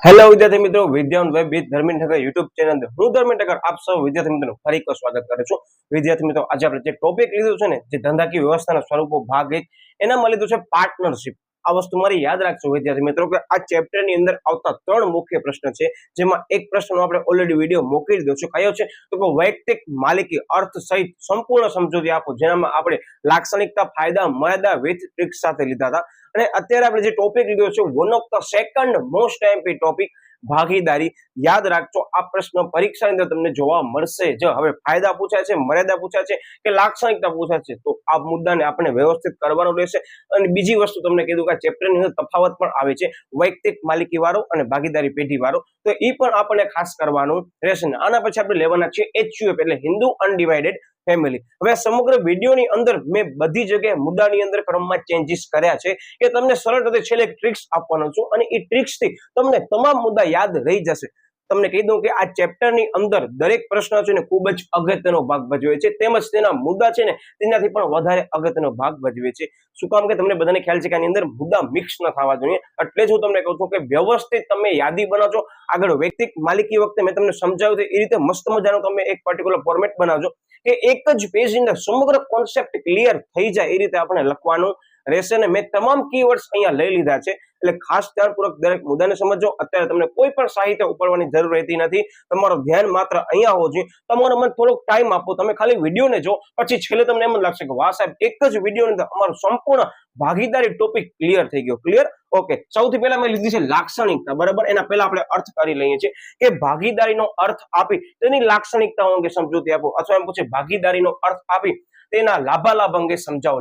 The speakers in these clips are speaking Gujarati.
હેલો વિદ્યાર્થી મિત્રો, Vidyavan web with Dharmendra Thakkar YouTube channel અંદર હું ધર્મેન્દ્ર ઠક્કર આપ સૌ વિદ્યાર્થી મિત્રોનું ફરી એકવાર સ્વાગત કરું છું. વિદ્યાર્થી મિત્રો, આજે આપણે જે ટોપિક લીધું છે ને, જે ધંધાકીય વ્યવસ્થાના સ્વરૂપો ભાગ 1, એનામાં લીધું છે પાર્ટનરશિપ. આ વસ્તુ મારી યાદ રાખજો વિદ્યાર્થી મિત્રો કે આ ચેપ્ટરની અંદર આવતા 3 મુખ્ય પ્રશ્ન છે, જેમાં એક પ્રશ્નનો આપણે ઓલરેડી વિડીયો મોકલી દીધો છે. કયો છે? તો કે વૈયક્તિક માલિકી અર્થ સહિત સંપૂર્ણ સમજૂતી આપો, જેનામાં આપણે લાક્ષણિકતા, ફાયદા, મર્યાદા વિથ ટ્રિક્સ સાથે લીધા હતા. અને અત્યારે આપણે જે ટોપિક લીધો છે, one of the second most MP topic, ભાગીદારી. યાદ રાખજો, આ પ્રશ્ન પરીક્ષાની અંદર તમને જોવા મળશે. જો હવે ફાયદા પૂછાય છે, મર્યાદા પૂછાય છે કે લાક્ષણિકતા પૂછાય છે, તો આ મુદ્દાને આપણે વ્યવસ્થિત કરવાનો રહેશે. અને બીજી વસ્તુ તમને કીધું કે ચેપ્ટરની અંદર તફાવત પણ આવે છે, વૈયક્તિક માલિકી વાળો અને ભાગીદારી પેઢી વાળો, તો એ પણ આપણે ખાસ કરવાનું રહેશે. આના પછી આપણે લેવાના છે HUF એટલે હિન્દુ અનડિવાઇડેડ ફેમિલી. હવે સમગ્ર વિડીયોની અંદર મેં બધી જગ્યાએ મુદ્દાની અંદર ક્રમમાં ચેન્જીસ કર્યા છે કે તમને સરળતાથી છેલ્લે ટ્રિક્સ આપવાનો છું, અને એ ટ્રિક્સથી તમને તમામ મુદ્દા યાદ રહી જશે. તમને કહી દઉં કે આ ચેપ્ટરની અંદર દરેક પ્રશ્ન છે ને ખૂબ જ અગત્યનો ભાગ ભજવે છે, તેમજ તેના મુદ્દા છે ને તેનાથી પણ વધારે અગત્યનો ભાગ ભજવે છે. શું કામ કે તમને બધાને ખ્યાલ છે કે આની અંદર મુદ્દા મિક્સ ન થવા જોઈએ, એટલે જ હું તમને કહું છું કે વ્યવસ્થિત તમે યાદી બનાવજો. આગળ વૈયક્તિક માલિકી વખતે મેં તમને સમજાવ્યું એ રીતે મસ્ત મજાનો તમે એક પર્ટિક્યુલર ફોર્મેટ બનાવજો કે એક જ પેજની અંદર સમગ્ર કોન્સેપ્ટ ક્લિયર થઈ જાય એ રીતે આપણે લખવાનું રહેશે. ને મેં તમામ કીવર્ડ્સ અહીંયા લઈ લીધા છે, એટલે ખાસ ધ્યાનપૂર્વક દરેક મુદ્દાને સમજો. અત્યારે તમને કોઈ પણ સાહિત્ય ઉપાડવાની જરૂર રહેતી નથી, તમારું ધ્યાન માત્ર અહીંયા હોવું જોઈએ. તમારો મને થોડોક ટાઈમ આપો, તમે ખાલી વિડીયોને જો, પછી છેલ્લે તમને એમ જ લાગશે કે વાહ સાહેબ, એક જ વિડીયોની અંદર અમારું સંપૂર્ણ ભાગીદારી ટોપિક ક્લિયર થઈ ગયો. ક્લિયર? ઓકે. સૌથી પહેલા મેં લીધી છે લાક્ષણિકતા, બરાબર. એના પહેલા આપણે અર્થ કરી લઈએ છીએ કે ભાગીદારીનો અર્થ આપી તેની લાક્ષણિકતાઓ અંગે સમજૂતી આપો, અથવા એમ પૂછે ભાગીદારીનો અર્થ આપી તેના લાભાલાભ અંગે સમજાવો.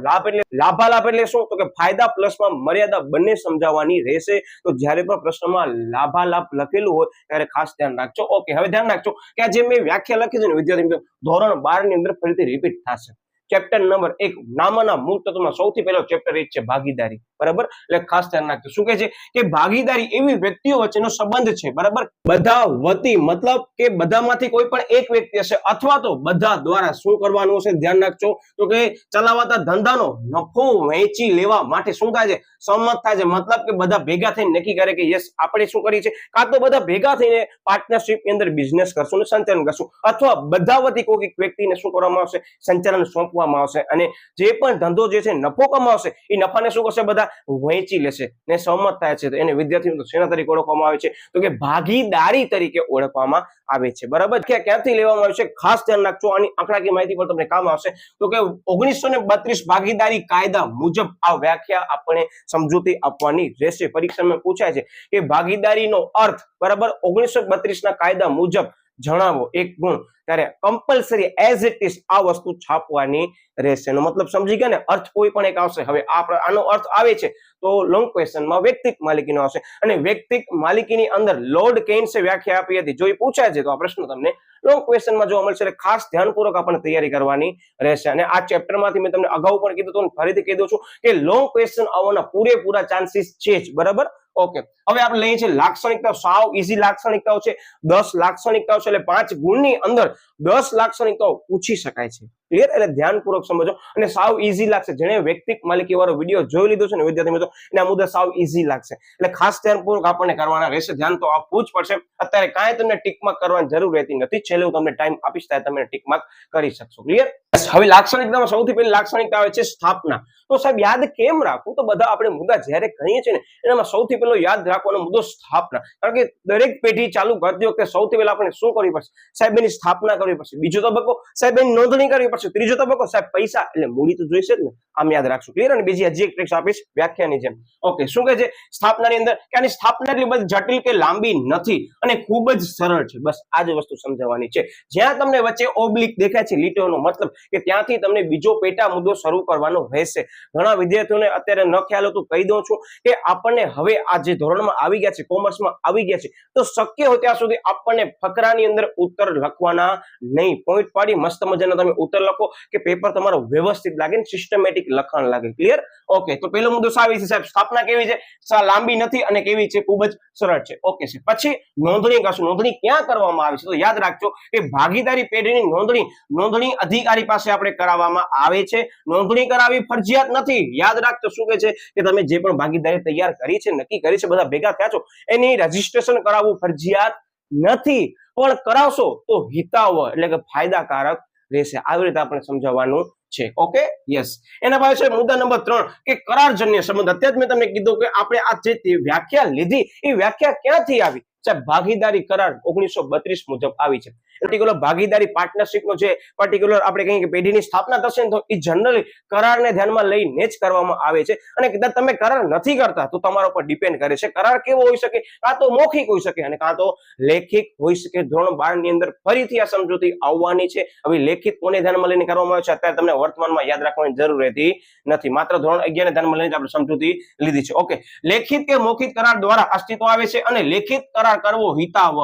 લાભાલાભ એટલે શું? તો કે ફાયદા પ્લસમાં મર્યાદા બંને સમજાવવાની રહેશે. તો જ્યારે પણ પ્રશ્નમાં લાભાલાભ લખેલું હોય ત્યારે ખાસ ધ્યાન રાખજો. ઓકે, હવે ધ્યાન રાખજો કે આ જે મેં વ્યાખ્યા લખી છે ને વિદ્યાર્થી મિત્રો, ધોરણ 12 ની અંદર ફરીથી રિપીટ થશે. ચેપ્ટર નંબર 1 નામના મૂળ તત્વમાં સૌથી પહેલો ચેપ્ટર એ છે ભાગીદારી, બરાબર. એટલે ખાસ ધ્યાન રાખજો. શું કહે છે કે ભાગીદારી એવી વ્યક્તિઓ વચ્ચેનો સંબંધ છે, બરાબર. બધા વતી મતલબ કે બધામાંથી કોઈ પણ એક વ્યક્તિ હશે, અથવા તો બધા દ્વારા શું કરવાનું હશે? ધ્યાન રાખજો. તો કે ચલાવતા ધંધાનો નફો વહેંચી લેવા માટે શું થાય છે? સંમત થાય છે. મતલબ કે બધા ભેગા થઈને નક્કી કરે કે યસ, આપણે શું કરીએ છીએ, કાં તો બધા ભેગા થઈને પાર્ટનરશિપની અંદર બિઝનેસ કરશું ને સંચાલન કરશું, અથવા બધા વતી કોઈ વ્યક્તિને શું કરવામાં આવશે? સંચાલન સોંપવામાં આવશે. અને જે પણ ધંધો જે છે નફો કમાવશે, એ નફાને શું કરશે? બધા વહેંચી લેશે ને સંમત થાય છે. તો એને વિદ્યાર્થીઓ શેના તરીકે ઓળખવામાં આવે છે? તો કે ભાગીદારી તરીકે ઓળખવામાં આવે છે, બરાબર. ક્યાંથી લેવામાં આવે છે? ખાસ ધ્યાન રાખજો, આની આંકડાકીય માહિતી પણ તમને કામ આવશે. તો કે 1932 ભાગીદારી કાયદા મુજબ આ વ્યાખ્યા આપણે સમજૂતી આપવાની રહેશે. પરીક્ષામાં પૂછાય છે કે ભાગીદારીનો અર્થ, બરાબર, 1932 ના કાયદા મુજબ જણાવો એક ગુણ, ત્યારે કમ્પલસરી એઝ ઇટ ઇઝ આ વસ્તુ છાપવાની રહેશે. એનો મતલબ સમજી ગયા ને? અર્થ કોઈ પણ એક આવશે. હવે આનો અર્થ આવે છે તો લોંગ ક્વેશ્ચનમાં વૈયક્તિક માલિકીનો આવશે, અને વૈયક્તિક માલિકીની અંદર લોર્ડ કેન્સે વ્યાખ્યા આપી હતી. જો એ પૂછાય છે તો આ પ્રશ્ન તમને લોંગ ક્વેશ્ચનમાં જોવા મળશે. એટલે ખાસ ધ્યાનપૂર્વક આપણે તૈયારી કરવાની રહેશે. અને આ ચેપ્ટરમાંથી મેં તમને અગાઉ પણ કીધું હતું, ફરીથી કહી દઉં છું કે લોંગ ક્વેશ્ચન આવવાના પૂરેપૂરા ચાન્સીસ છે જ, બરાબર. ઓકે, હવે આપણે લઈએ છીએ લાક્ષણિકતાઓ. સાવ ઈઝી લાક્ષણિકતાઓ છે, 10 લાક્ષણિકતાઓ છે, એટલે 5 ગુણની અંદર 10 લાક્ષણિકતાઓ પૂછી શકાય છે. ક્લિયર? એટલે ધ્યાનપૂર્વક સમજો, અને સાવ ઈઝી લાગશે. જેણે વૈયક્તિક માલિકી વાળો વિડીયો જોઈ લીધો છે ને વિદ્યાર્થી મિત્રો, એને આ મુદ્દા સાવ ઈઝી લાગશે. એટલે ખાસ ધ્યાનપૂર્વક આપણને કરવાના રહેશે. ધ્યાન તો આપવું જ પડશે. અત્યારે કાંઈ તમને ટિક માર્ક કરવાની જરૂર રહેતી નથી, છેલ્લે હું તમને ટાઈમ આપીશ ત્યારે તમે ટિક માર્ક કરી શકશો. ક્લિયર? હવે લાક્ષણિકતામાં સૌથી પહેલી લાક્ષણિકતા આવે છે સ્થાપના. તો સાહેબ યાદ કેમ રાખવું? તો બધા આપણે મુદ્દા જ્યારે કહીએ છીએ ને, એનામાં સૌથી પહેલો યાદ રાખવાનો મુદ્દો સ્થાપના. કારણ કે દરેક પેઢી ચાલુ કરતી વખતે સૌથી પહેલા આપણે શું કરવી પડશે? સાહેબ એની સ્થાપના કરવી પડશે. બીજો તબક્કો, સાહેબ એની નોંધણી કરવી પડશે. ત્રીજો તબક્કો, સાહેબ પૈસા, એટલે મૂડી તો જોઈશે જ ને. આમ યાદ રાખશું. ક્લિયર? અને બીજી હજી એક ટ્રિક્સ આપીશ વ્યાખ્યાની જેમ. ઓકે, શું કહે છે સ્થાપનાની અંદર? કે આની સ્થાપના એટલી બધી જટિલ કે લાંબી નથી, અને ખૂબ જ સરળ છે. બસ આ જ વસ્તુ સમજાવવાની છે. જ્યાં તમને વચ્ચે ઓબ્લિક દેખાય છે, લીટીઓનો મતલબ કે ત્યાંથી તમને બીજો પેટા મુદ્દો શરૂ કરવાનો રહેશે. ઘણા વિદ્યાર્થીઓને અત્યારે ન ખ્યાલ હતું, કહી દઉં છું કે આપણને હવે આ જે ધોરણમાં આવી ગયા છે, કોમર્સમાં આવી ગયા છે, તો શક્ય હોય ત્યાં સુધી આપણને ફકરાની અંદર ઉત્તર લખવાના નહીં. પોઈન્ટ પાડી મસ્ત મજાના તમે ઉત્તર લખો કે પેપર તમારો વ્યવસ્થિત લાગે ને સિસ્ટમેટિક લખાણ લાગે. ક્લિયર? ઓકે, તો પહેલો મુદ્દો સાવી છે સાહેબ, સ્થાપના કેવી છે? લાંબી નથી અને કેવી છે? ખૂબ જ સરળ છે. ઓકે છે. પછી નોંધણી કરશું. નોંધણી ક્યાં કરવામાં આવે છે? તો યાદ રાખજો કે ભાગીદારી પેઢીની નોંધણી અધિકારી પાસે આપણે કરાવવામાં આવે છે. નોંધણી કરાવવી ફરજિયાત નથી. યાદ રાખજો શું કહે છે કે તમે જે પણ ભાગીદારી તૈયાર કરી છે, નક્કી કરી છે, બધા ભેગા થયા છો, એની રજીસ્ટ્રેશન કરાવવું ફરજિયાત નથી, પણ કરાવશો તો હિતાવહ એટલે કે ફાયદાકારક રહેશે. આવી રીતે આપણે સમજાવવાનું છે. Okay, yes. એના પછી છે મુદ્દા નંબર 3 કે કરારજન્ય સંબંધ. અત્યારે મેં તમને કીધું કે આપણે આ જે વ્યાખ્યા લીધી એ વ્યાખ્યા ક્યાંથી આવી? સાહેબ, ભાગીદારી કરાર 1932 મુજબ આવી છે. પર્ટિક્યુલર ભાગીદારી પાર્ટનરશિપનો જે પર્ટિક્યુલર આપણે કહીએ કે પેઢીની સ્થાપના થશે ને તો એ જનરલી કરારને ધ્યાનમાં લઈને જ કરવામાં આવે છે. અને કદાચ તમે કરાર નથી કરતા તો તમારા ઉપર ડિપેન્ડ કરે છે. કરાર કેવો હોઈ શકે? કાં તો મૌખિક હોઈ શકે અને કાં તો લેખિત હોઈ શકે. ધોરણ 12 ની અંદર ફરીથી આ સમજૂતી આવવાની છે. હવે લેખિત કોને ધ્યાનમાં લઈને કરવામાં આવે છે અત્યારે તમને વર્તમાનમાં યાદ રાખવાની જરૂર રહેતી નથી. માત્ર ધોરણ 11 ને ધ્યાનમાં લઈને આપણે સમજૂતી લીધી છે. ઓકે, લેખિત કે મૌખિક કરાર દ્વારા અસ્તિત્વ આવે છે અને લેખિત કરાર કરવો હિતાવહ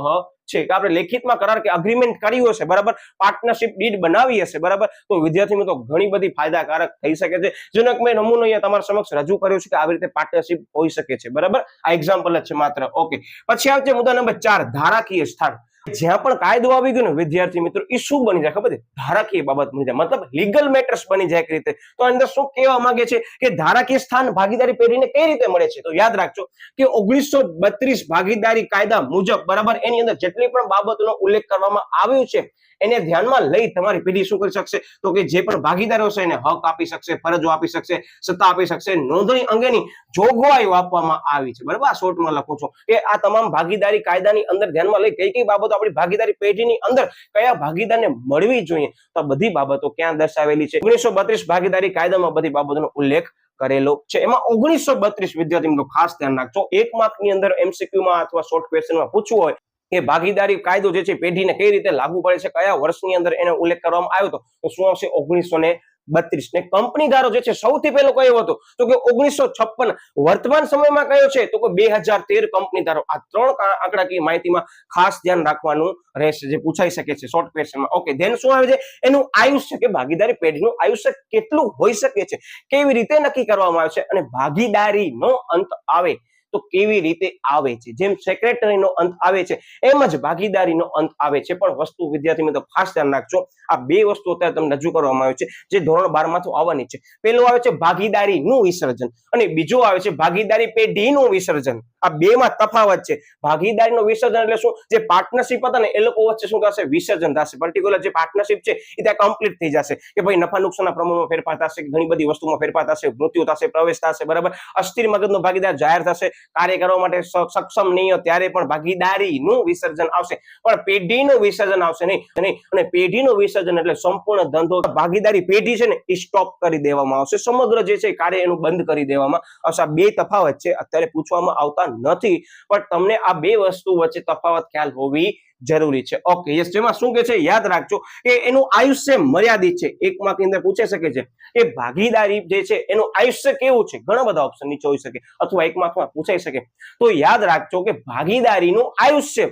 છે. કે આપણે લેખિતમાં કરાર કે અગ્રીમેન્ટ કર્યું હશે, બરાબર, પાર્ટનરશિપ ડીડ બનાવી હશે, બરાબર, તો વિદ્યાર્થી મિત્રો ઘણી બધી ફાયદાકારક થઈ શકે છે. જેનો મેં નમૂનો અહીંયા તમારા સમક્ષ રજૂ કર્યો છે કે આવી રીતે પાર્ટનરશિપ હોઈ શકે છે, બરાબર. આ એક્ઝામ્પલ જ છે માત્ર. ઓકે, પછી આવે છે મુદ્દા નંબર 4 ધારાકીય સ્થાન. જ્યાં પણ કાયદો આવી ગયો ને વિદ્યાર્થી મિત્રો, એ શું બની જાય ખબર છે? ધારાકીય બાબત બની જાય, મતલબ લીગલ મેટર્સ બની જાય. એક રીતે તો અંદર શું કહેવા માંગે છે કે ધારાકીય સ્થાન ભાગીદારી પેઢીને કઈ રીતે મળે છે? તો યાદ રાખજો કે 1932 ભાગીદારી કાયદા મુજબ, બરાબર, એની અંદર જેટલી પણ બાબતોનો ઉલ્લેખ કરવામાં આવ્યો છે એને ધ્યાનમાં લઈ તમારી પેઢી શું કરી શકશે? તો કે જે પણ ભાગીદારો છે એને હક આપી શકશે, ફરજો આપી શકશે, સત્તા આપી શકશે. નોંધણી અંગેની જોગવાઈઓ આપવામાં આવી છે, બરાબર. આ શોર્ટમાં લખું છું કે આ તમામ ભાગીદારી કાયદાની અંદર ધ્યાનમાં લઈ કઈ કઈ બાબતો આપણી ભાગીદારી પેઢીની અંદર કયા ભાગીદારને મળવી જોઈએ, તો બધી બાબતો ક્યાં દર્શાવેલી છે? 1932 ભાગીદારી કાયદામાં બધી બાબતોનો ઉલ્લેખ કરેલો છે. એમાં 1932 વિદ્યાર્થી મિત્રો ખાસ ધ્યાન રાખજો. 1 માર્કની અંદર MCQ માં અથવા શોર્ટ ક્વેશ્ચનમાં પૂછવું હોય કે ભાગીદારી કાયદો જે છે પેઢીને કઈ રીતે લાગુ પડે છે, કયા વર્ષની અંદર એનો ઉલ્લેખ કરવામાં આવ્યો હતો, તો શું આવશે? 1932. ને કંપનીદારો જે છે સૌથી પહેલો કયો હતો? તો કે 1956. વર્તમાન સમયમાં કયો છે? તો કે 2013 કંપનીદારો. આ 3 આંકડાકીય માહિતીમાં ખાસ ધ્યાન રાખવાનું રહેશે, જે પૂછાઈ શકે છે શોર્ટ ક્વેશ્ચનમાં. ઓકે, ધેન શું આવે છે? એનું આયુષ્ય, કે ભાગીદારી પેઢીનું આયુષ્ય કેટલું હોઈ શકે છે, કેવી રીતે નક્કી કરવામાં આવે છે, અને ભાગીદારીનો અંત આવે તો કેવી રીતે આવે છે? જેમ સેક્રેટરીનો અંત આવે છે એમ જ ભાગીદારીનો અંત આવે છે. પણ વસ્તુ વિદ્યાર્થી મિત્રો ખાસ ધ્યાન રાખજો, આ બે વસ્તુ અત્યારે તમને રજૂ કરવામાં આવે છે જે ધોરણ 12 માંથી આવવાની છે. પહેલું આવે છે ભાગીદારીનું વિસર્જન અને બીજું આવે છે ભાગીદારી પેઢીનું વિસર્જન. આ બેમાં તફાવત છે. ભાગીદારીનું વિસર્જન એટલે શું? જે પાર્ટનરશિપ હતા ને એ લોકો વચ્ચે શું થશે? વિસર્જન થશે. પર્ટિક્યુલર જે પાર્ટનરશિપ છે એ ત્યાં કમ્પ્લીટ થઈ જશે કે ભાઈ નફા નુકસાનના પ્રમાણમાં ફેરફાર થશે, ઘણી બધી વસ્તુમાં ફેરફાર થશે, મૃત્યુ થશે, પ્રવેશ થશે, બરાબર. અસ્થિર મગજનો ભાગીદાર જાહેર થશે, કાર્ય કરવા માટે સક્ષમ નહીં હોય ત્યારે પણ ભાગીદારીનું વિસર્જન આવશે, પણ પેઢીનું વિસર્જન આવશે નહીં. અને પેઢીનું વિસર્જન એટલે સંપૂર્ણ ધંધો ભાગીદારી પેઢી છે ને એ સ્ટોપ કરી દેવામાં આવશે. સમગ્ર જે છે કાર્ય એનું બંધ કરી દેવામાં આવશે. આ બે તફાવત છે, અત્યારે પૂછવામાં આવતા નથી, પણ તમને આ બે વસ્તુ વચ્ચે તફાવત ખ્યાલ હોવી જરૂરી છે. Okay, yes. જેમાં શું કે છે યાદ રાખજો કે એનું આયુષ્ય મર્યાદિત છે. 1 માર્ક ની અંદર પૂછાઈ શકે છે કે ભાગીદારી જે છે એનું આયુષ્ય કેવું છે? ઘણા બધા ઓપ્શન નીચે હોઈ શકે અથવા 1 માર્કમાં પૂછાઈ શકે. તો યાદ રાખજો કે ભાગીદારીનું આયુષ્ય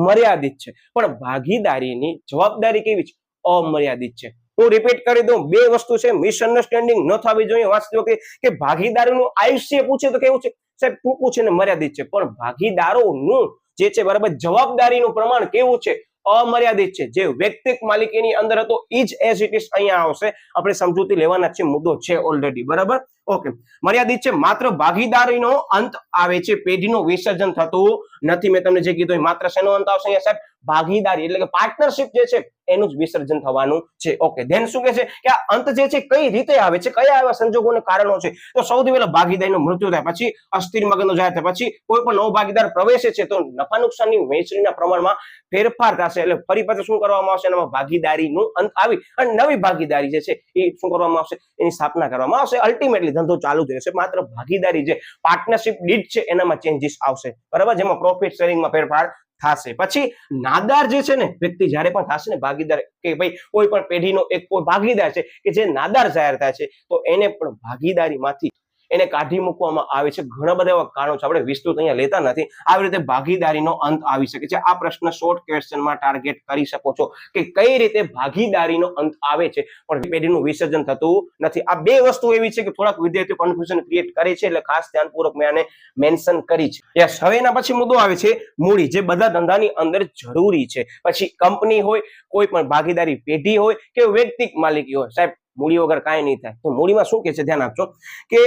મર્યાદિત છે, પણ ભાગીદારીની જવાબદારી કેવી છે? અમર્યાદિત છે. હું રિપીટ કરી દઉં, બે વસ્તુ છે, મિસઅન્ડરસ્ટેન્ડિંગ ન થવી જોઈએ વાંચતી વખતે કે ભાગીદારીનું આયુષ્ય પૂછે તો કેવું છે સાહેબ? ટૂંકું છે ને મર્યાદિત છે, પણ ભાગીદારોનું જે છે, બરાબર, જવાબદારીનું પ્રમાણ કેવું છે? અમર્યાદિત છે. જે વ્યક્તિગત માલિકીની અંદર હતો એ જ એઝ ઇટ ઇઝ અહીંયા આવશે. આપણે સમજૂતી લેવાના છે, મુદ્દો છે ઓલરેડી, બરાબર. ઓકે, મર્યાદિત છે. માત્ર ભાગીદારીનો અંત આવે છે, પેઢીનું વિસર્જન થતું નથી. મેં તમને જે કીધું માત્ર શેનો અંત આવશે અહીંયા સાહેબ? ભાગીદારી એટલે કે પાર્ટનરશિપ જે છે એનું જ વિસર્જન થવાનું છે. ઓકે, ધેન શું કહે છે કે આ અંત જે છે કઈ રીતે આવે છે, કયા એવા સંજોગોને કારણો છે? તો સૌથી પહેલા ભાગીદારીનું મૃત્યુ થાય, પછી અસ્થિર મગજનો જાહેર થાય, પછી કોઈ પણ નવો ભાગીદાર પ્રવેશે છે તો નફા નુકસાનની વહેંચણીના પ્રમાણમાં ફેરફાર થશે, એટલે ફરી પાછું શું કરવામાં આવશે? એમાં ભાગીદારીનું અંત આવી અને નવી ભાગીદારી જે છે એ શું કરવામાં આવશે? એની સ્થાપના કરવામાં આવશે. અલ્ટિમેટલી ધંધો ચાલુ જ રહેશે. માત્ર ભાગીદારી જે પાર્ટનરશિપ ડીડ છે એનામાં ચેન્જીસ આવશે, બરાબર, જેમાં પ્રોફિટ શેરિંગમાં ફેરફાર થશે. પછી નાદાર જે છે ને વ્યક્તિ જ્યારે પણ થશે ને ભાગીદાર, કે ભાઈ કોઈ પણ પેઢીનો એક કોઈ ભાગીદાર છે કે જે નાદાર જાહેર થાય છે તો એને પણ ભાગીદારીમાંથી એને કાઢી મૂકવામાં આવે છે. ઘણા બધા એવા કારણો છે, આપણે વિસ્તૃત અહીંયા લેતા નથી. આવી રીતે ભાગીદારીનો અંત આવી શકે છે. આ પ્રશ્ન શોર્ટ ક્વેશ્ચનમાં ટાર્ગેટ કરી શકો છો કે કઈ રીતે ભાગીદારીનો અંત આવે છે પણ પેઢીનું વિસર્જન થતું નથી. આ બે વસ્તુ એવી છે કે થોડાક વિદ્યાર્થીઓ કન્ફ્યુઝન ક્રિએટ કરે છે, એટલે ખાસ ધ્યાનપૂર્વક મેં આને મેન્શન કરી છે. યસ, હવે એના પછી મુદ્દો આવે છે મૂડી, જે બધા ધંધાની અંદર જરૂરી છે. પછી કંપની હોય, કોઈ પણ ભાગીદારી પેઢી હોય કે વ્યક્તિગત માલિકી હોય, સાહેબ મૂડી વગર કાંઈ નહીં થાય. તો મૂડીમાં શું કે છે ધ્યાન આપજો કે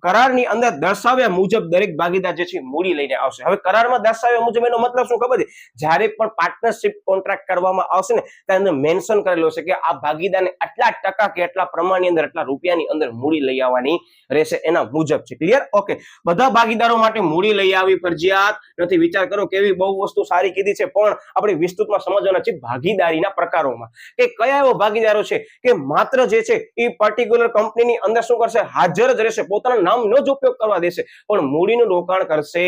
કરારની અંદર દર્શાવ્યા મુજબ દરેક ભાગીદાર જે છે મૂડી લઈને આવશે. હવે કરારમાં દર્શાવ્યા મુજબ એનો મતલબ શું ખબર છે? જ્યારે પણ પાર્ટનરશિપ કોન્ટ્રાક્ટ કરવામાં આવશે ને ત્યાં અંદર મેન્શન કરેલું છે કે આ ભાગીદારને આટલા ટકા કે આટલા પ્રમાણની અંદર આટલા રૂપિયાની અંદર મૂડી લઈ આવવાની રહેશે, એના મુજબ છે. ક્લિયર? ઓકે, બધા ભાગીદારો માટે મૂડી લઈ આવવી ફરજિયાત નથી. વિચાર કરો કેવી બહુ વસ્તુ સારી કીધી છે, પણ આપણે વિસ્તૃતમાં સમજવાના છે ભાગીદારીના પ્રકારોમાં કે કયા એવા ભાગીદારો છે કે માત્ર જે છે એ પર્ટિક્યુલર કંપનીની અંદર શું કરશે? હાજર જ રહેશે, પોતાના નામનો જ ઉપયોગ કરવા દેશે, પણ મૂડીનું રોકાણ કરશે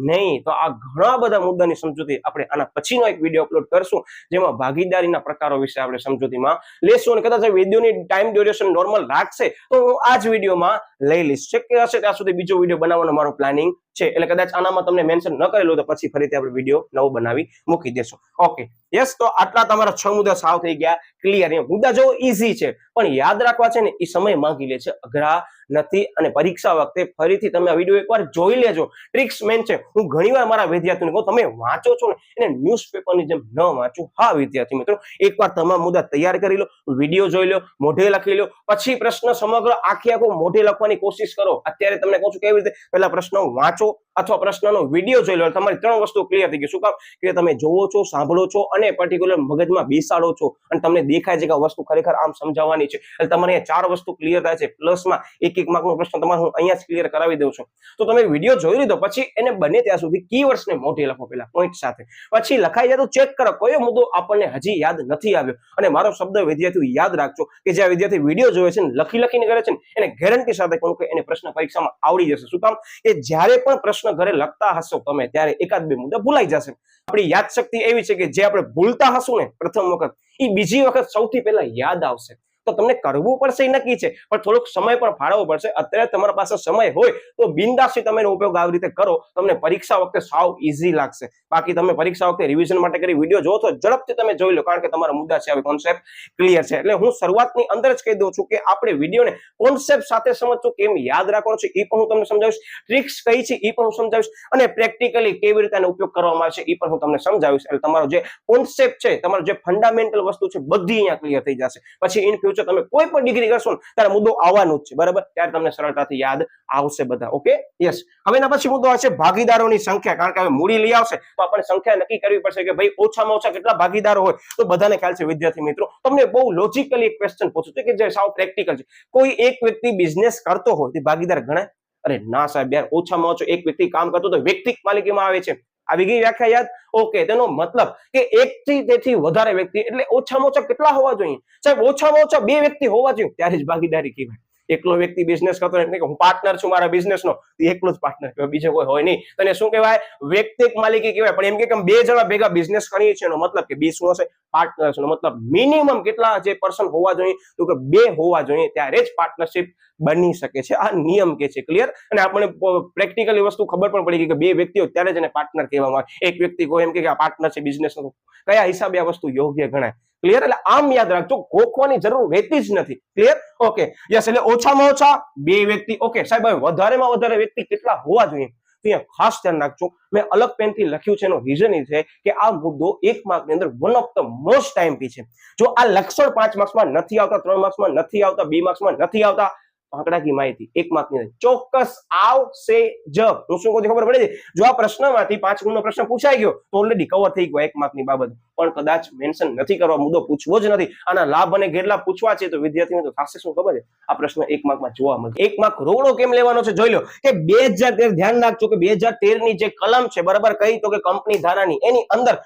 નહીં. તો આ ઘણા બધા મુદ્દાની સમજૂતી આપણે આના પછીનો એક વિડીયો અપલોડ કરશું, જેમાં ભાગીદારીના પ્રકારો વિશે આપણે સમજૂતીમાં લેશું. અને કદાચ વિડીયોની ટાઈમ ડ્યુરેશન નોર્મલ રાખશે તો હું આ જ વિડીયોમાં લઈ લઈશ. શક્ય હશે ત્યાં સુધી બીજો વિડીયો બનાવવાનો મારો પ્લાનિંગ છે, એટલે કદાચ આનામાં તમને મેન્શન ન કરેલું તો પછી ફરીથી આપણે વિડીયો નવો બનાવી મૂકી દેશું. ઓકે, યસ, તો આટલા તમારા 6 મુદ્દા સાવ થઈ ગયા ક્લિયર. મુદ્દા જો ઈઝી છે પણ યાદ રાખવા છે ને એ સમય માંગી લે છે, અઘરા નથી. અને પરીક્ષા વખતે ફરીથી તમે આ વિડીયો એકવાર જોઈ લેજો. ટ્રિક્સ મેન છે. હું ઘણીવાર મારા વિદ્યાર્થીઓને કહું, તમે વાંચો છો ને એને ન્યૂઝપેપરની જેમ ન વાંચો. હા વિદ્યાર્થી મિત્રો, એકવાર તમામ મુદ્દા તૈયાર કરી લો, વિડીયો જોઈ લો, મોઢે લખી લો, પછી પ્રશ્ન સમગ્ર આખો મોઢે લખવાની કોશિશ કરો. અત્યારે તમને કહું છું કેવી રીતે, પહેલા પ્રશ્ન વાંચો અથવા પ્રશ્નનો વિડીયો જોઈ લો. તમારી 3 વસ્તુ ક્લિયર થઈ ગઈ. શું કામ? કે તમે જોવો છો, સાંભળો છો અને પર્ટિક્યુલર મગજમાં બેસાડો છો અને તમને દેખાય છે કે આ વસ્તુ ખરેખર આમ સમજાવવાની છે. એટલે તમારે અહીંયા 4 વસ્તુ ક્લિયર થાય છે. પ્લસમાં એક માર્કનો પ્રશ્ન તમારે હું અહીંયા જ ક્લિયર કરાવી દઉં છું. તો તમે વિડીયો જોઈ લીધો પછી એને બને ત્યાં સુધી કીવર્ડ્સને મોઢે લખો, પહેલા પોઈન્ટ સાથે, પછી લખાઈ જાય તો ચેક કરો કયો મુદ્દો આપણને હજી યાદ નથી આવ્યો. અને મારો શબ્દ વિદ્યાર્થીઓ યાદ રાખજો કે જે વિદ્યાર્થી વિડીયો જોવે છે ને લખીને કરે છે ને એને ગેરંટી સાથે કહું કે એને પ્રશ્ન પરીક્ષામાં આવડી જશે. શું કામ? કે જ્યારે પણ પ્રશ્ન ઘરે લખતા હશો તમે ત્યારે એકાદ બે મુદ્દા ભૂલાઈ જશે. આપણી યાદશક્તિ એવી છે કે જે આપણે ભૂલતા હશું ને પ્રથમ વખત, એ બીજી વખત સૌથી પહેલા યાદ આવશે. તો તમને કરવું પડશે એ નક્કી છે, પણ થોડોક સમય પણ ફાળવવો પડશે. અત્યારે તમારા પાસે સમય હોય તો બિંદાસથી તમે એનો ઉપયોગ આવી રીતે કરો, તમને પરીક્ષા વખતે સાવ ઈઝી લાગશે. બાકી તમે પરીક્ષા વખતે રિવિઝન માટે કરી વિડીયો જો તો ઝડપથી તમે જોઈ લો, કારણ કે તમારા મુદ્દા છે, હવે કોન્સેપ્ટ ક્લિયર છે. એટલે હું શરૂઆતની અંદર જ કહી દઉં છું કે આપણે વિડીયોને કોન્સેપ્ટ સાથે સમજજો, કેમ યાદ રાખવાનો છે એ પણ હું તમને સમજાવીશ, ટ્રિક્સ કઈ છે એ પણ હું સમજાવીશ, અને પ્રેક્ટિકલી કેવી રીતે આનો ઉપયોગ કરવામાં આવશે એ પણ હું તમને સમજાવીશ. એટલે તમારો જે કોન્સેપ્ટ છે, તમારો જે ફંડામેન્ટલ વસ્તુ છે, બધી અહીંયા ક્લિયર થઈ જશે. પછી ઇન ફ્યુચર તમે કોઈ પણ ડિગ્રી કરશો ને ત્યારે મુદ્દો આવવાનો જ છે, બરાબર? ત્યારે તમને સરળતાથી યાદ આવશે બધા. Okay, yes. હવે એના પછી મુદ્દો આવશે ભાગીદારોની સંખ્યા, કારણ કે હવે મૂડી લઈ આવશે તો આપણે સંખ્યા નક્કી કરવી પડશે કે ભાઈ ઓછામાં ઓછા કેટલા ભાગીદારો હોય. તો બધાને ખ્યાલ છે વિદ્યાર્થી મિત્રો, તમને બહુ લોજિકલી એક ક્વેશ્ચન પૂછું છું કે જે સાવ પ્રેક્ટિકલ છે. કોઈ એક વ્યક્તિ બિઝનેસ કરતો હોય તે ભાગીદાર ગણાય? અરે ના સાહેબ યાર, ઓછામાં ઓછો એક વ્યક્તિ કામ કરતો તો વ્યક્તિગત માલિકીમાં આવે છે. આવી ગઈ વ્યાખ્યા યાદ? ઓકે, તેનો મતલબ કે એક થી તેથી વધારે વ્યક્તિ એટલે ઓછામાં ઓછા કેટલા હોવા જોઈએ? સાહેબ ઓછામાં ઓછા 2 વ્યક્તિ હોવા જોઈએ, ત્યારે જ ભાગીદારી કહેવાય. એકલો વ્યક્તિ બિઝનેસ કરતો એટલે કે હું પાર્ટનર છું મારા બિઝનેસનો, એકલો જ પાર્ટનર કહેવાય, બીજો કોઈ હોય નહીં. અને શું કહેવાય? વ્યક્તિગત માલિકી કહેવાય. પણ એમ કે 2 જણા ભેગા બિઝનેસ કરીએ છીએ એનો મતલબ કે 2 શું હશે? પાર્ટનર્સ. નો મતલબ મિનિમમ કેટલા જે પર્સન હોવા જોઈએ? તો કે 2 હોવા જોઈએ, ત્યારે જ પાર્ટનરશિપ બની શકે છે. આ નિયમ કે છે. ક્લિયર? અને આપણને પ્રેક્ટિકલી વસ્તુ ખબર પણ પડી ગઈ કે 2 વ્યક્તિઓ ત્યારે જ એને પાર્ટનર કહેવામાં આવે. એક વ્યક્તિ કોઈ એમ કે આ પાર્ટનર છે બિઝનેસનો, કયા હિસાબે આ વસ્તુ યોગ્ય ગણાય? ક્લિયર? એટલે આમ યાદ રાખજો, ગોખવાની જરૂર રહેતી જ નથી. ક્લિયર? Okay, yes. એટલે ઓછામાં ઓછા 2 વ્યક્તિ. ઓકે સાહેબ, હવે વધારેમાં વધારે વ્યક્તિ કેટલા હોવા જોઈએ? અહીંયા ખાસ ધ્યાન રાખજો, મેં અલગ પેનથી લખ્યું છે. એનો રીઝન એ છે કે આ મુદ્દો 1 માર્કની અંદર one of the most time છે. જો આ લક્ષણ 5 માર્ક્સમાં નથી આવતા, 3 માર્ક્સમાં નથી આવતા, 2 માર્ક્સમાં નથી આવતા, આંકડાકીય માહિતી 1 માર્કની અંદર ચોક્કસ આવશે જ. હું શું કહું ખબર પડે છે? જો આ પ્રશ્નમાંથી 5 ગુણનો પ્રશ્ન પૂછાઈ ગયો તો ઓલરેડી કવર થઈ ગયો 1 માર્કની બાબત, પણ કદાચ મેન્શન નથી કરવા, મુદ્દો પૂછવો જ નથી. આના લાભ અને ગેરલાભ પૂછવા છે તો વિદ્યાર્થીઓ તો થશે શું ખબર છે? આ પ્રશ્ન 1 માર્કમાં જોવા મળે. 1 માર્ક રોકડો કેમ લેવાનો છે જોઈ લો કે 2013, ધ્યાન રાખજો કે 2013 ની જે કલમ છે, બરાબર, કઈ તો કે કંપની ધારાની, એની અંદર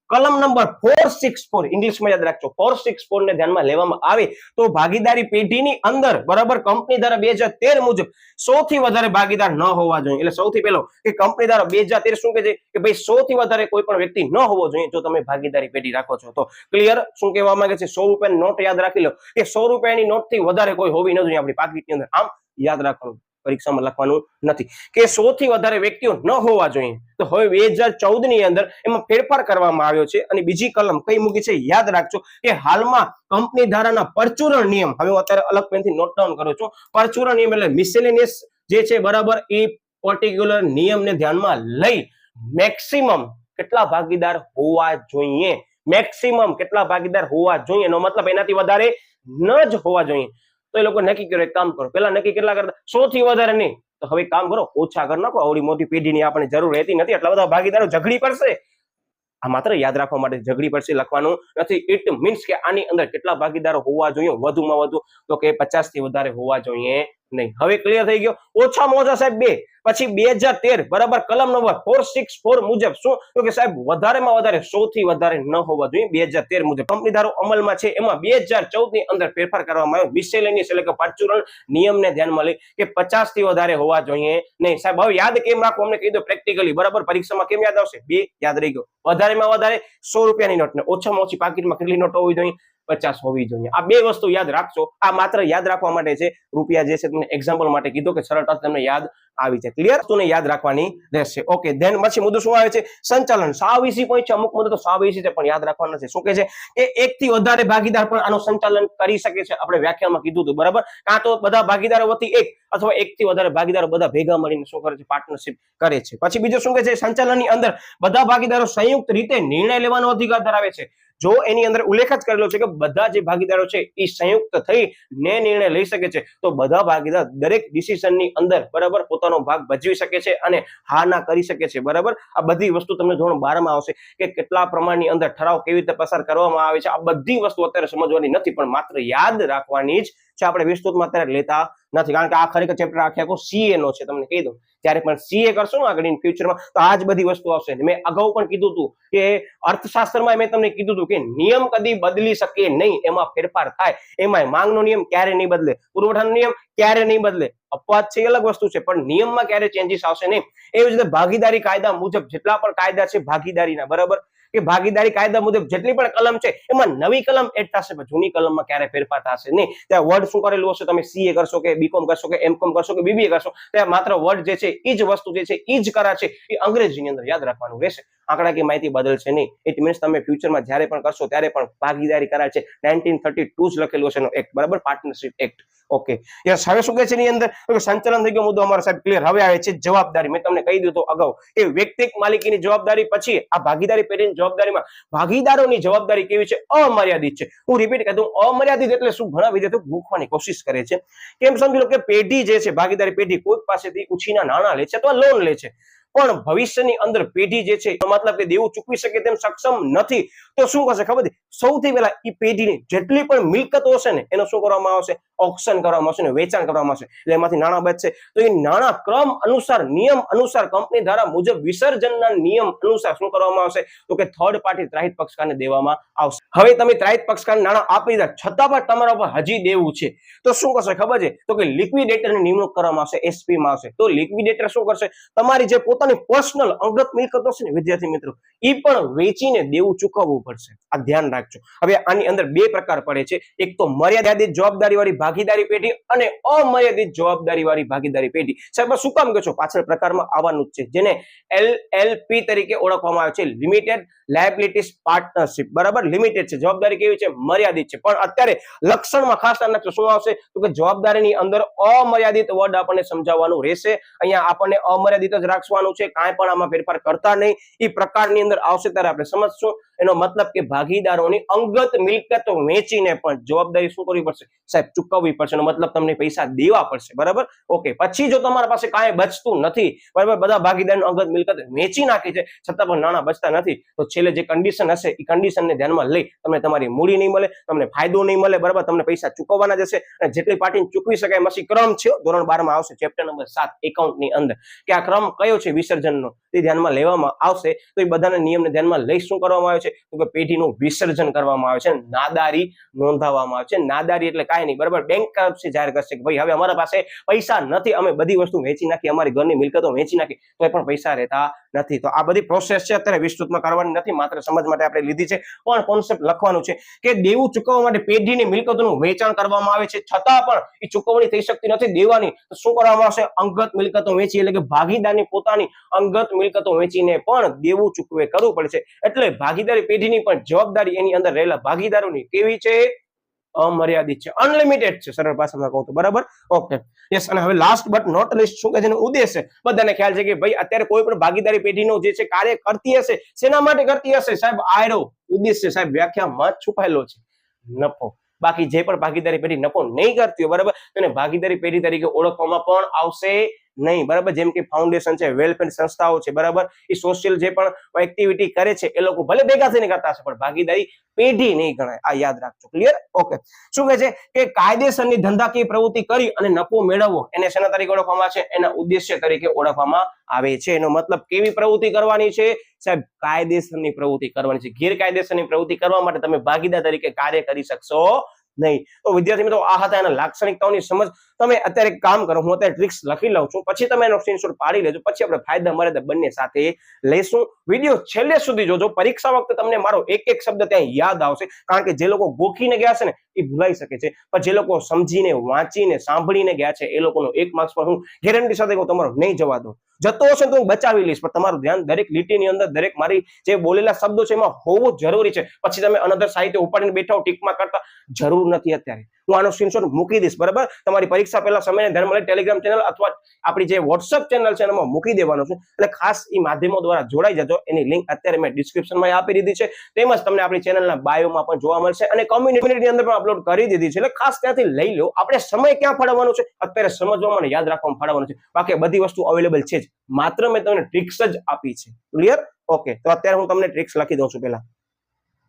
કલમ નંબર 464 ઇંગ્લિશમાં યાદ રાખજો, 464 ને ધ્યાનમાં લેવામાં આવે તો ભાગીદારી પેઢીની અંદર, બરાબર, કંપની ધારા 2013 મુજબ 100 થી વધારે ભાગીદાર ન હોવા જોઈએ. એટલે સૌથી પહેલો કે કંપની ધારા 2013 શું કહે છે કે ભાઈ 100 થી વધારે કોઈ પણ વ્યક્તિ ન હોવો જોઈએ જો તમે ભાગીદારી પેઢી રાખો છો તો. ક્લિયર? શું કહેવા માંગે છે? 100 રૂપિયાની નોટ યાદ રાખી લો કે 100 રૂપિયાની નોટ થી વધારે કોઈ હોવી ન જોઈએ આપણી પાકીટની અંદર. આમ યાદ રાખવાનું. પરીક્ષામાં લખવાનું નથી કે 100 થી વધારે વ્યક્તિઓ ન હોવા જોઈએ. તો હવે 2014 ની અંદર એમાં ફેરફાર કરવામાં આવ્યો છે અને બીજી કલમ કઈ મૂકી છે યાદ રાખજો કે હાલમાં કંપની ધારાના પરચુરણ નિયમ, હવે હું અત્યારે અલગ પેનથી નોટ ડાઉન કરું છું, પરચુરણ નિયમ એટલે મિસેલેનિયસ જે છે બરાબર એ પર્ટિક્યુલર નિયમને ધ્યાનમાં લઈ મેક્સિમમ કેટલા ભાગીદાર હોવા જોઈએ, મેક્સિમમ કેટલા ભાગીદાર હોવા જોઈએ, એનો મતલબ એનાથી વધારે ન જ હોવા જોઈએ. તો એ લોકો નક્કી કર્યું, એક કામ કરો, પેલા નક્કી કેટલા કરતા 100 થી વધારે નહીં, તો હવે કામ કરો ઓછા કરી નાખો, આવડી મોટી પેઢીની આપણે જરૂર રહેતી નથી, એટલા બધા ભાગીદારો ઝઘડી પડશે. આ માત્ર યાદ રાખવા માટે ઝઘડી પડશે લખવાનું નથી. ઇટ મીન્સ કે આની અંદર કેટલા ભાગીદારો હોવા જોઈએ, વધુમાં વધુ તો કે 50 થી વધારે હોવા જોઈએ નહીં. હવે ક્લિયર થઈ ગયો. ઓછામાં ઓછા સાહેબ 2, પછી 2013 બરાબર કલમ નંબર 464 મુજબ શું તો કે સાહેબ વધારેમાં વધારે 100 થી વધારે ન હોવા જોઈએ. 2013 મુજબ કંપની ધારો અમલમાં છે એમાં 2014 ની અંદર ફેરફાર કરવામાં આવ્યો મિસેલેનિયસ એટલે કે પરચુરણ નિયમને ધ્યાનમાં લઈ કે 50 થી વધારે હોવા જોઈએ નહીં. સાહેબ હવે યાદ કેમ રાખવું અમને કહી દો પ્રેક્ટિકલી બરાબર, પરીક્ષામાં કેમ યાદ આવશે? 2 યાદ રહી ગયો. વધારેમાં વધારે 100 રૂપિયાની નોટ ને ઓછામાં ઓછી પાકીટમાં કેટલી નોટ હોવી જોઈએ? 50 હોવી જોઈએ. આ બે વસ્તુ યાદ રાખજો. આ માત્ર યાદ રાખવા માટે છે. રૂપિયા જે છે તમને એક્ઝામ્પલ માટે કીધું કે સરળતા તમને યાદ આવી છે. ક્લિયર? વસ્તુને યાદ રાખવાની રહેશે. ઓકે, ધેન પછી મુદ્દો શું આવે છે? સંચાલન. સાવ ઈઝી પોઈન્ટ છે, અમુક મુદ્દો તો સાવ ઈઝી છે પણ યાદ રાખવાના છે. શું કહે છે કે 1 થી વધારે ભાગીદાર પણ આનું સંચાલન કરી શકે છે. આપણે વ્યાખ્યામાં કીધું હતું બરાબર, કાં તો બધા ભાગીદારો વતી 1 અથવા 1 થી વધારે ભાગીદારો બધા ભેગા મળીને શું કરે છે? પાર્ટનરશિપ કરે છે. પછી બીજું શું કહે છે? સંચાલનની અંદર બધા ભાગીદારો સંયુક્ત રીતે નિર્ણય લેવાનો અધિકાર ધરાવે છે. જો એની અંદર ઉલ્લેખ જ કરેલો છે કે બધા જે ભાગીદારો છે એ સંયુક્ત થઈને નિર્ણય લઈ શકે છે, તો બધા ભાગીદાર દરેક ડિસિઝનની અંદર બરાબર પોતાનો ભાગ ભજવી શકે છે અને હા ના કરી શકે છે. બરાબર, આ બધી વસ્તુ તમને ધોરણ 12 માં આવશે કે કેટલા પ્રમાણની અંદર ઠરાવ કેવી રીતે પસાર કરવામાં આવે છે. આ બધી વસ્તુ અત્યારે સમજવાની નથી પણ માત્ર યાદ રાખવાની જ છે. આપણે વિસ્તૃતમાં અત્યારે લેતા નથી કારણ કે આ ખરેખર ચેપ્ટર આખો સીએ નો છે. તમને કહી દઉં ત્યારે પણ સીએ કરશો ને આગળ ઇન ફ્યુચરમાં તો આ જ બધી વસ્તુ આવશે. મેં અગાઉ પણ કીધું હતું કે અર્થશાસ્ત્રમાં મેં તમને કીધું હતું કે નિયમ કદી બદલી શકે નહીં, એમાં ફેરફાર થાય. એમાં માંગનો નિયમ ક્યારે નહીં બદલે, પુરવઠાનો નિયમ ક્યારે નહીં બદલે. અપવાદ છે એ અલગ વસ્તુ છે પણ નિયમમાં ક્યારે ચેન્જીસ આવશે નહીં. એવી જ રીતે ભાગીદારી કાયદા મુજબ જેટલા પણ કાયદા છે ભાગીદારીના બરાબર કે ભાગીદારી કાયદા મુજબ જેટલી પણ કલમ છે એમાં નવી કલમ એડ થશે પણ જૂની કલમમાં ક્યારે ફેરફાર થશે નહીં. ત્યાં વર્ડ શું કરેલું હશે, તમે સીએ કરશો કે બીકોમ કરશો કે એમકોમ કરશો કે બીબીએ કરશો, ત્યાં માત્ર વર્ડ જે છે એ જ વસ્તુ જે છે એ જ કરાશે. એ અંગ્રેજીની અંદર યાદ રાખવાનું રહેશે. આંકડાકીય માહિતી બદલશે નહીં. ઇટ મીન્સ તમે ફ્યુચરમાં જ્યારે પણ કરશો ત્યારે પણ ભાગીદારી કરાર છે 1932 જ લખેલું છે એનો એક્ટ બરાબર, પાર્ટનરશિપ એક્ટ. Okay, yes. હવે શું કહે છે એની અંદર સંચાલન થઈ ગયો મુદ્દો અમારો સાહેબ ક્લિયર. હવે આવે છે જવાબદારી. મેં તમને કહી દીધું અગાઉ કે વ્યક્તિગત માલિકીની જવાબદારી પછી આ ભાગીદારી પેઢીની જવાબદારીમાં ભાગીદારોની જવાબદારી કેવી છે? અમર્યાદિત છે. હું રિપીટ કરી દઉં, અમર્યાદિત એટલે શું? ઘણા વિદ્યાર્થીઓ ભૂખવાની કોશિશ કરે છે. કેમ સમજી લો કે પેઢી જે છે ભાગીદારી પેઢી કોઈ પાસેથી ઉછીના નાણાં લે છે અથવા લોન લે છે પણ ભવિષ્યની અંદર પેઢી જે છે મતલબ કે દેવું ચૂકવી શકે તેમ સક્ષમ નથી, તો શું કરશે ખબર છે? સૌથી પહેલા એ પેઢીની જેટલી પણ મિલકતો હશે ને એનો શું કરવામાં આવશે? ઓક્શન કરવામાં આવશે ને વેચાણ કરવામાં આવશે. એટલે એમાંથી નાણાં બચશે તો એ નાણાં ક્રમ અનુસાર નિયમ અનુસાર કંપની ધારા મુજબ વિસર્જનના નિયમ અનુસાર શું કરવામાં આવશે? તો કે થર્ડ પાર્ટી ત્રાહિત પક્ષકારને દેવામાં આવશે. હવે તમે ત્રાહિત પક્ષકારને નાણાં આપી દીધા છતાં પણ તમારા ઉપર હજી દેવું છે તો શું કરશે ખબર છે? તો કે લિક્વિડેટરની નિમણૂક કરવામાં આવશે, એસપી માં આવશે. તો લિક્વિડેટર શું કરશે? તમારી જે પોતાની પર્સનલ અંગત મિલકતો છે ને વિદ્યાર્થી મિત્રો એ પણ વેચીને દેવું ચૂકવવું પડશે. આ ધ્યાન રાખજો. હવે આની અંદર બે પ્રકાર પડે છે, એક તો મર્યાદિત જવાબદારી વાળી ભાગીદારી પેઢી અને અમર્યાદિત જવાબદારી વાળી ભાગીદારી પેઢી. સાહેબ શું કામ કહો છો? પાછળ પ્રકારમાં આવવાનું જ છે જેને એલએલપી તરીકે ઓળખવામાં આવે છે, લિમિટેડ લાયબિલિટીઝ પાર્ટનરશિપ બરાબર. લિમિટેડ છે, જવાબદારી કેવી છે? મર્યાદિત છે. પણ અત્યારે લક્ષણમાં ખાસ ધ્યાન રાખજો શું આવશે? તો કે જવાબદારીની અંદર અમર્યાદિત વર્ડ આપણને સમજાવવાનું રહેશે. અહીંયા આપણને અમર્યાદિત જ રાખવાનું છે, કાંઈ પણ આમાં ફેરફાર કરતા નહીં. એ પ્રકારની અંદર આવશે ત્યારે આપણે સમજશું. એનો મતલબ કે ભાગીદારોની અંગત મિલકતો વેચીને પણ જવાબદારી શું કરવી પડશે? સાહેબ ચૂકવવી પડશે. એનો મતલબ તમને પૈસા દેવા પડશે બરાબર. ઓકે, પછી જો તમારા પાસે કાંઈ બચતું નથી બરાબર, બધા ભાગીદારની અંગત મિલકત વેચી નાખી છે છતાં પણ નાણાં બચતા નથી, તો છેલ્લે જે કન્ડિશન હશે એ કન્ડિશનને ધ્યાનમાં લઈ તમને તમારી મૂડી નહીં મળે, તમને ફાયદો નહીં મળે બરાબર, તમને પૈસા ચૂકવવાના જશે. અને જેટલી પાર્ટીને ચૂકવી શકાય એમાં ક્રમ છે ધોરણ 12 માં આવશે ચેપ્ટર નંબર 7 એકાઉન્ટની અંદર કે આ ક્રમ કયો છે વિસર્જનનો તે ધ્યાનમાં લેવામાં આવશે. તો એ બધાના નિયમને ધ્યાનમાં લઈ શું કરવામાં આવે છે? તો કે પેઢીનું વિસર્જન કરવામાં આવે છે, નાદારી નોંધાવવામાં આવે છે. નાદારી એટલે કાંઈ નહીં બરાબર, બેંકરપ્સી જાહેર કરશે કે ભાઈ હવે અમારા પાસે પૈસા નથી, અમે બધી વસ્તુ વેચી નાખી, અમારી ઘરની મિલકતો વેચી નાખી તો પણ પૈસા રહેતા નથી. તો આ બધી પ્રોસેસ છે અત્યારે વિસ્તૃતમાં કરવાની નથી, માત્ર સમજ માટે આપણે લીધી છે. પણ કોન્સેપ્ટ લખવાનું છે કે દેવું ચૂકવવા માટે પેઢીની મિલકતોનું વેચાણ કરવામાં આવે છે, છતાં પણ એ ચૂકવણી થઈ શકતી નથી દેવાની, તો શું કરવામાં આવશે? અંગત મિલકતો વેચી, એટલે કે ભાગીદારની પોતાની અંગત મિલકતો વેચીને પણ દેવું ચૂકવે કરવું પડે છે. એટલે ભાગીદારી પેઢીની પણ જવાબદારી એની અંદર રહેલા ભાગીદારોની કેવી છે? અમર્યાદિત છે, અનલિમિટેડ છે, સરળ ભાષામાં કહું તો. બરાબર, ઓકે, યસ. અને હવે લાસ્ટ બટ નોટ લીસ્ટ શું કહે છે? ઉદ્દેશ્ય. બધાને ખ્યાલ છે કે ભાઈ અત્યારે કોઈ પણ ભાગીદારી પેઢીનો જે છે કાર્ય કરતી હશે, શેના માટે કરતી હશે સાહેબ? આયરો ઉદ્દેશ્ય સાહેબ વ્યાખ્યામાં છુપાયેલો છે, નફો. બાકી જે પણ ભાગીદારી પેઢી નફો નહીં કરતી હોય, બરાબર, તેને ભાગીદારી પેઢી તરીકે ઓળખવામાં પણ આવશે નહીં. બરાબર, જેમ કે ફાઉન્ડેશન છે, વેલફેર સંસ્થાઓ છે, બરાબર, એ સોશિયલ જે પણ એક્ટિવિટી કરે છે એ લોકો ભલે ભેગા થઈને કરતા હશે, પણ ભાગીદારી પેઢી નહીં ગણાય. આ યાદ રાખજો. ક્લિયર? ઓકે. શું કહે છે કે કાયદેસરની ધંધાકીય પ્રવૃત્તિ કરી અને નફો મેળવવો એને શેના તરીકે ઓળખવામાં આવે છે? એના ઉદ્દેશ્ય તરીકે ઓળખવામાં આવે છે. એનો મતલબ કેવી પ્રવૃત્તિ કરવાની છે સાહેબ? કાયદેસરની પ્રવૃત્તિ કરવાની છે. ગેરકાયદેસરની પ્રવૃત્તિ કરવા માટે તમે ભાગીદાર તરીકે કાર્ય કરી શકશો નહીં. તો વિદ્યાર્થી મિત્રો, આ હતા એના લાક્ષણિકતાઓની સમજ. તમે અત્યારે એક કામ કરો, હું અત્યારે ટ્રિક્સ લખી લઉં છું, પછી તમે એનો સ્ક્રીનશોટ પાડી લેજો, પછી આપણે ફાયદા મર્યાદા બંને સાથે લઈશું. વિડીયો છેલ્લે સુધી જોજો. પરીક્ષા વખતે તમને મારો એક એક શબ્દ ત્યાં યાદ આવશે, કારણ કે જે લોકો ગોખીને ગયા છે ને એ ભૂલાઈ શકે છે, પણ જે લોકો સમજીને, વાંચીને, સાંભળીને ગયા છે એ લોકોનો 1 માર્ક્સ પર હું ગેરંટી સાથે કહું તમારો નહીં જવા દઉં. જતો હશે તો હું બચાવી લઈશ, પણ તમારું ધ્યાન દરેક લીટીની અંદર, દરેક મારી જે બોલેલા શબ્દો છે એમાં હોવું જરૂરી છે. પછી તમે અનધર સાહિત્ય ઉપાડીને બેઠા હો, ટીકમાં કરતા જરૂર નથી. અત્યારે હું આનો સ્ક્રીનશોટ મૂકી દઈશ, બરાબર, તમારી પરીક્ષા પહેલા સમયને ધ્યાનમાં લઈ ટેલિગ્રામ ચેનલ અથવા આપણી જે વોટ્સઅપ ચેનલ છે એમાં મૂકી દેવાનું છે. એટલે ખાસ એ માધ્યમો દ્વારા જોડાઈ જજો. એની લિંક અત્યારે મેં ડિસ્ક્રિપ્શનમાં આપી દીધી છે, તેમજ તમને આપણી ચેનલના બાયોમાં પણ જોવા મળશે, અને કોમ્યુનિટીની અંદર પણ અપલોડ કરી દીધી છે. એટલે ખાસ ત્યાંથી લઈ લો. આપણે સમય ક્યાં ફાળવવાનો છે? અત્યારે સમજવામાં અને યાદ રાખવામાં ફાળવવાનો છે. બાકી બધી વસ્તુ અવેલેબલ છે જ, માત્ર મેં તમને ટ્રિક્સ જ આપી છે. ક્લિયર? ઓકે. તો અત્યારે હું તમને ટ્રિક્સ લખી દઉં છું. પહેલા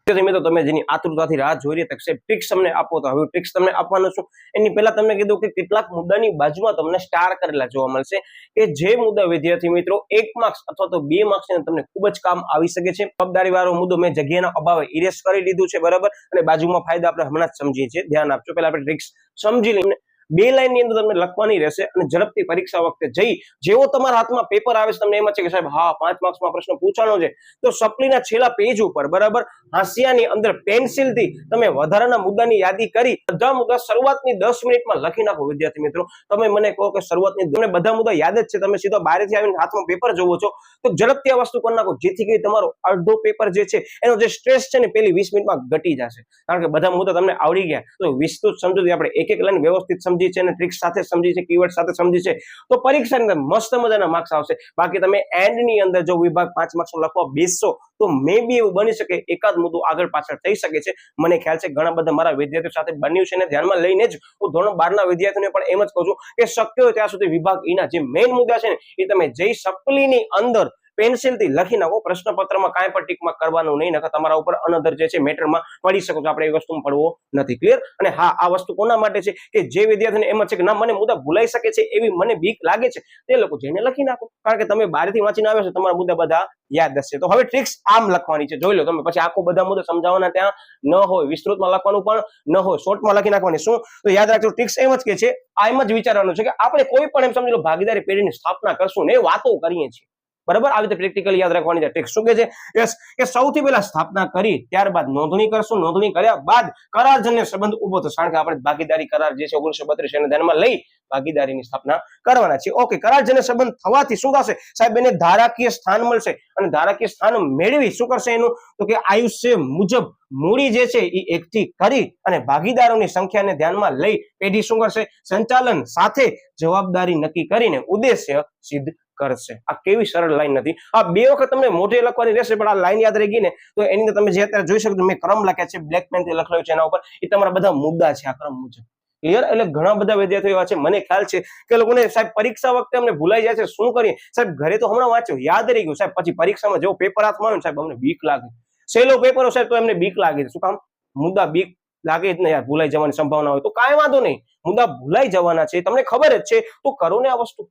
મિત્રો, તમે જેની આતુરતાથી રાહ જોઈ રહ્યા છો ટ્રિક્સ તમને આપો, તો હવે ટ્રિક્સ તમને આપવાનો છું. એની પહેલા તમને કીધું કે કેટલાક મુદ્દાની બાજુમાં તમને સ્ટાર કરેલા જોવા મળશે, કે જે મુદ્દા વિદ્યાર્થી મિત્રો 1 માર્ક્સ અથવા તો 2 માર્ક્સ તમને ખૂબ જ કામ આવી શકે છે. જવાબદારી વાળો મુદ્દો મેં જગ્યાના અભાવે ઇરેઝ કરી દીધું છે, બરાબર, અને બાજુમાં ફાયદા આપણે હમણાં જ સમજીએ છીએ. ધ્યાન આપજો. પહેલા આપણે ટ્રિક્સ સમજી લઈને 2 લાઈનની અંદર તમને લખવાની રહેશે, અને ઝડપથી પરીક્ષા વખતે જઈ જેવો તમારા હાથમાં પેપર આવે છે, તમને એમ છે કે સાહેબ હા 5 માર્ક્સમાં પ્રશ્ન પૂછવાનો છે, તો સપ્લીના છેલ્લા પેજ ઉપર, બરાબર, હાંસિયાની અંદર પેન્સિલથી તમે વધારાના મુદ્દાની યાદી કરી બધા મુદ્દા શરૂઆતની 10 મિનિટમાં લખી નાખો. વિદ્યાર્થી મિત્રો, તમે મને કહો કે શરૂઆતની તમને બધા મુદ્દા યાદ જ છે, તમે સીધા બહારથી આવીને હાથમાં પેપર જોવો છો, તો ઝડપથી આ વસ્તુ કરી નાખો, જેથી કરી તમારો અડધો પેપર જે છે એનો જે સ્ટ્રેસ છે ને પેલી 20 મિનિટમાં ઘટી જશે. કારણ કે બધા મુદ્દા તમને આવડી ગયા, તો વિસ્તૃત સમજૂતી આપણે એક એક લાઈન વ્યવસ્થિત સમજી છે, અને ટ્રિક્સ સાથે સમજી છે, કીવર્ડ સાથે સમજી છે, તો પરીક્ષાની અંદર મસ્ત મજાના માર્ક્સ આવશે. બાકી તમે એન્ડની અંદર જો વિભાગ 5 માર્ક્સનો લખવા બેસશો તો મે બી એવું બની શકે એકાદ મુદ્દો આગળ પાછળ થઈ શકે છે. મને ખ્યાલ છે ઘણા બધા મારા વિદ્યાર્થીઓ સાથે બન્યું છે, ને ધ્યાનમાં લઈને જ હું ધોરણ 12 ના વિદ્યાર્થીઓને પણ એમ જ કહું છું કે શક્ય હોય ત્યાં સુધી વિભાગ ઈના જે મેઇન મુદ્દા છે ને એ તમે જઈ સપ્લીની અંદર પેન્સિલથી લખી નાખો. પ્રશ્નપત્રમાં કાંઈ પણ ટીકમાં કરવાનું નહીં, નકર તમારા ઉપર અનધર જે છે મેટરમાં પડી શકો છો. આપણે એ વસ્તુમાં પડવો નથી. ક્લિયર? અને હા, આ વસ્તુ કોના માટે છે કે જે વિદ્યાર્થીને એમ છે કે ના મને મુદ્દા ભૂલાઈ શકે છે, એવી મને બીક લાગે છે, તે લોકો જઈને લખી નાખો, કારણ કે તમે બહારથી વાંચીને આવ્યો છો, તમારા મુદ્દા બધા યાદ હશે. તો હવે ટ્રિક્સ આમ લખવાની છે, જોઈ લો તમે. પછી આખો બધા મુદ્દા સમજાવવાના ત્યાં ન હોય, વિસ્તૃતમાં લખવાનું પણ ન હોય, શોર્ટમાં લખી નાખવાની. શું? તો યાદ રાખજો, ટ્રિક્સ એમ જ કે છે, આ એમ જ વિચારવાનું છે કે આપણે કોઈ પણ એમ સમજી લો ભાગીદારી પેઢીની સ્થાપના કરશું ને વાતો કરીએ છીએ, બરાબર, આવી રીતે પ્રેક્ટિકલી યાદ રાખવાની છે. ટ્રિક્સ શું કે છે? યસ, કે સૌથી પહેલા સ્થાપના કરી, ત્યારબાદ નોંધણી કરશું, નોંધણી કર્યા બાદ કરારજન્ય સંબંધ ઉભો થશે, કારણ કે આપણે ભાગીદારી કરાર જે છે 1932 એને ધ્યાનમાં લઈ ભાગીદારીની સ્થાપના કરવાના છે. ઓકે, કરારજન્ય સંબંધ થવાથી શું થશે સાહેબ? એને ધારાકીય સ્થાન મળશે, અને ધારાકીય સ્થાન મેળવી શું કરશે એનું? તો કે આયુષ્ય મુજબ મૂડી જે છે એ એકઠી કરી અને ભાગીદારોની સંખ્યાને ધ્યાનમાં લઈ પેઢી શું કરશે? સંચાલન સાથે જવાબદારી નક્કી કરીને ઉદ્દેશ્ય સિદ્ધ કરશે. આ કેવી સરળ લાઈન નથી. આ 2 વખત તમને મોઢે લખવાની રહેશે, પણ આ લાઈન યાદ રહી ગઈ ને તો એની અંદર તમે જે અત્યારે જોઈ શકો મેં ક્રમ લખ્યા છે, બ્લેક પેનથી લખેલું છે એના ઉપર, એ તમારા બધા મુદ્દા છે આ ક્રમ મુજબ. ક્લિયર? એટલે ઘણા બધા વિદ્યાર્થીઓ એવા છે, મને ખ્યાલ છે કે લોકોને સાહેબ પરીક્ષા વખતે અમને ભૂલાઈ જાય છે, શું કરીએ સાહેબ? ઘરે તો હમણાં વાંચ્યો, યાદ રહી ગયું સાહેબ, પછી પરીક્ષામાં જેવો પેપર હાથમાં આવ્યો સાહેબ અમને બીક લાગે. સહેલો પેપર સાહેબ તો એમને બીક લાગે. શું કામ? મુદ્દા બીક લાગે જ ને યાર, ભૂલાઈ જવાની સંભાવના હોય તો કાંઈ વાંધો નહીં, મુદ્દા ભૂલાઈ જવાના છે, તમને ખબર જ છે, તો કરો ને આ વસ્તુ.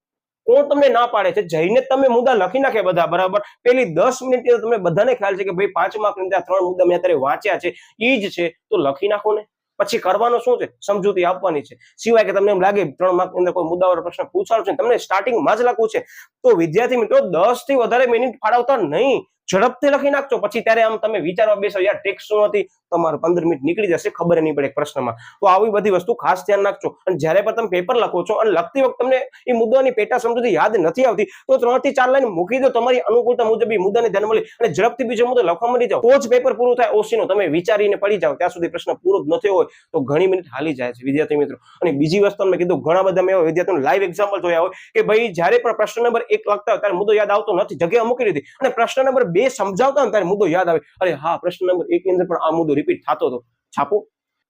કોણ તમને ના પાડે છે? જઈને તમે મુદ્દા લખી નાખે બધા, બરાબર. પેલી 10 મિનિટ તમને બધાને ખ્યાલ છે કે ભાઈ 5 માર્ક ની 3 મુદ્દા મેં અત્યારે વાંચ્યા છે, ઈ જ છે, તો લખી નાખો ને. પછી કરવાનું શું છે, સમજૂતી આપવાની છે. સિવાય કે તમને એમ લાગે 3 માર્કની અંદર કોઈ મુદ્દાવાળો પ્રશ્ન પૂછાડો છે, તમને સ્ટાર્ટિંગમાં જ લખવું છે, તો વિદ્યાર્થી મિત્રો 10 થી વધારે મિનિટ ફાળવતા નહીં, ઝડપથી લખી નાખજો. પછી ત્યારે આમ તમે વિચારવા બેસો, યાર ટેક્સ શું હતી, તમારે 15 મિનિટ નીકળી જશે, ખબર નહીં પડે પ્રશ્નમાં. તો આવી બધી વસ્તુ ખાસ ધ્યાન રાખજો. અને જ્યારે પણ તમે પેપર લખો છો અને લખતી વખતે તમને એ મુદ્દાની પેટા સમજૂતી યાદ નથી આવતી, તો 3 થી 4 લાઈન મૂકી દો તમારી અનુકૂળતા મુજબ એ મુદ્દાને ધ્યાનમાં લઈ અને ઝડપથી બીજો મુદ્દો લખવા માંડી જાઓ, તો જ પેપર પૂરું થાય. ઓસીનો તમે વિચારીને પડી જાઓ ત્યાં સુધી પ્રશ્ન પૂરો જ ન થયો હોય તો ઘણી મિનિટ હાલી જાય છે વિદ્યાર્થી મિત્રો. અને બીજી વસ્તુ તમને કીધું, ઘણા બધા મેં વિદ્યાર્થીઓને લાઈવ એક્ઝામ્પલ જોયા હોય કે ભાઈ જ્યારે પણ પ્રશ્ન નંબર 1 લખતા હોય ત્યારે મુદ્દો યાદ આવતો નથી, જગ્યા મૂકી દીધી, અને પ્રશ્ન નંબર 2 સમજાવતા હોય ત્યારે મુદ્દો યાદ આવે, અરે હા પ્રશ્ન નંબર 1 ની અંદર પણ આ મુદ્દો રિપીટ થતો હતો, છાપો.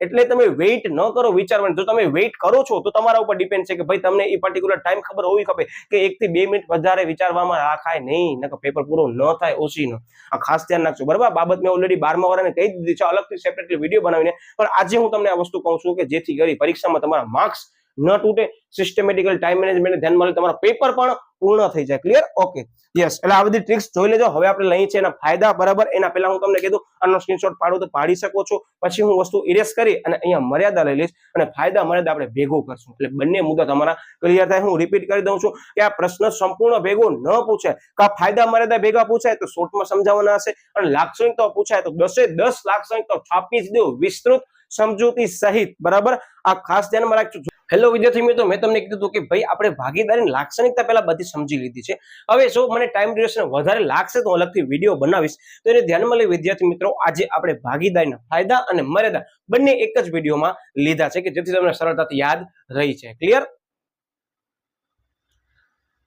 એટલે તમે વેઇટ ન કરો વિચારવાનું. જો તમે વેઇટ કરો છો તો તમારા ઉપર ડિપેન્ડ છે કે ભાઈ તમને એ પર્ટિક્યુલર ટાઈમ ખબર હોવી ખપે કે 1 થી 2 મિનિટ વધારે વિચારવામાં રાખાય નહીં, નકર પેપર પૂરો ન થાય ઓસીનો. આ ખાસ ધ્યાન રાખજો, બરાબર. બાબત મેં ઓલરેડી 12મા વાળાને કહી દીધી છે અલગથી સેપરેટલી વિડીયો બનાવીને, પણ આજે હું તમને આ વસ્તુ કહું છું કે જેથી કરી પરીક્ષામાં તમારા માર્ક્સ ન તૂટે, સિસ્ટમેટિકલ ટાઈમ મેનેજમેન્ટ ધ્યાનમાં લઈ તમારા પેપર પણ પૂર્ણ થઈ જાય. ક્લિયર? Okay, yes. એટલે આ બધી ટ્રિક્સ જોઈ લેજો. હવે આપણે લઈએ છીએ એના ફાયદા, બરાબર. એના પહેલા હું તમને કીધું આનો સ્ક્રીનશોટ પાડો તો પાડી શકો છો, પછી હું વસ્તુ ઇરેઝ કરી અને અહીંયા મર્યાદા લઈ લઈશ અને ફાયદા મર્યાદા આપણે ભેગું કરશું, એટલે બંને મુદ્દા તમારા ક્લિયર થાય. હું રિપીટ કરી દઉં છું કે આ પ્રશ્ન સંપૂર્ણ ભેગો ન પૂછાય, કા ફાયદા મર્યાદા ભેગા પૂછાય તો શોર્ટમાં સમજાવવાના હશે, અને લાક્ષણિકતાઓ પૂછાય તો 10 લાક્ષણિકતાઓ છાપી જ દો વિસ્તૃત સમજૂતી સહિત, બરાબર. આ ખાસ ધ્યાનમાં રાખજો. હેલો વિદ્યાર્થી મિત્રો, મેં તમને કીધું હતું કે ભાઈ આપણે ભાગીદારીની લાક્ષણિકતા પહેલા બધી સમજી લીધી છે. હવે જો મને ટાઈમ ડ્યુરેશન વધારે લાગશે તો અલગથી વિડીયો બનાવીશ, તો એને ધ્યાનમાં લઈ વિદ્યાર્થી મિત્રો આજે આપણે ભાગીદારીના ફાયદા અને મર્યાદા બંને એક જ વિડીયોમાં લીધા છે કે જેથી તમને સરળતાથી યાદ રહી છે. ક્લિયર?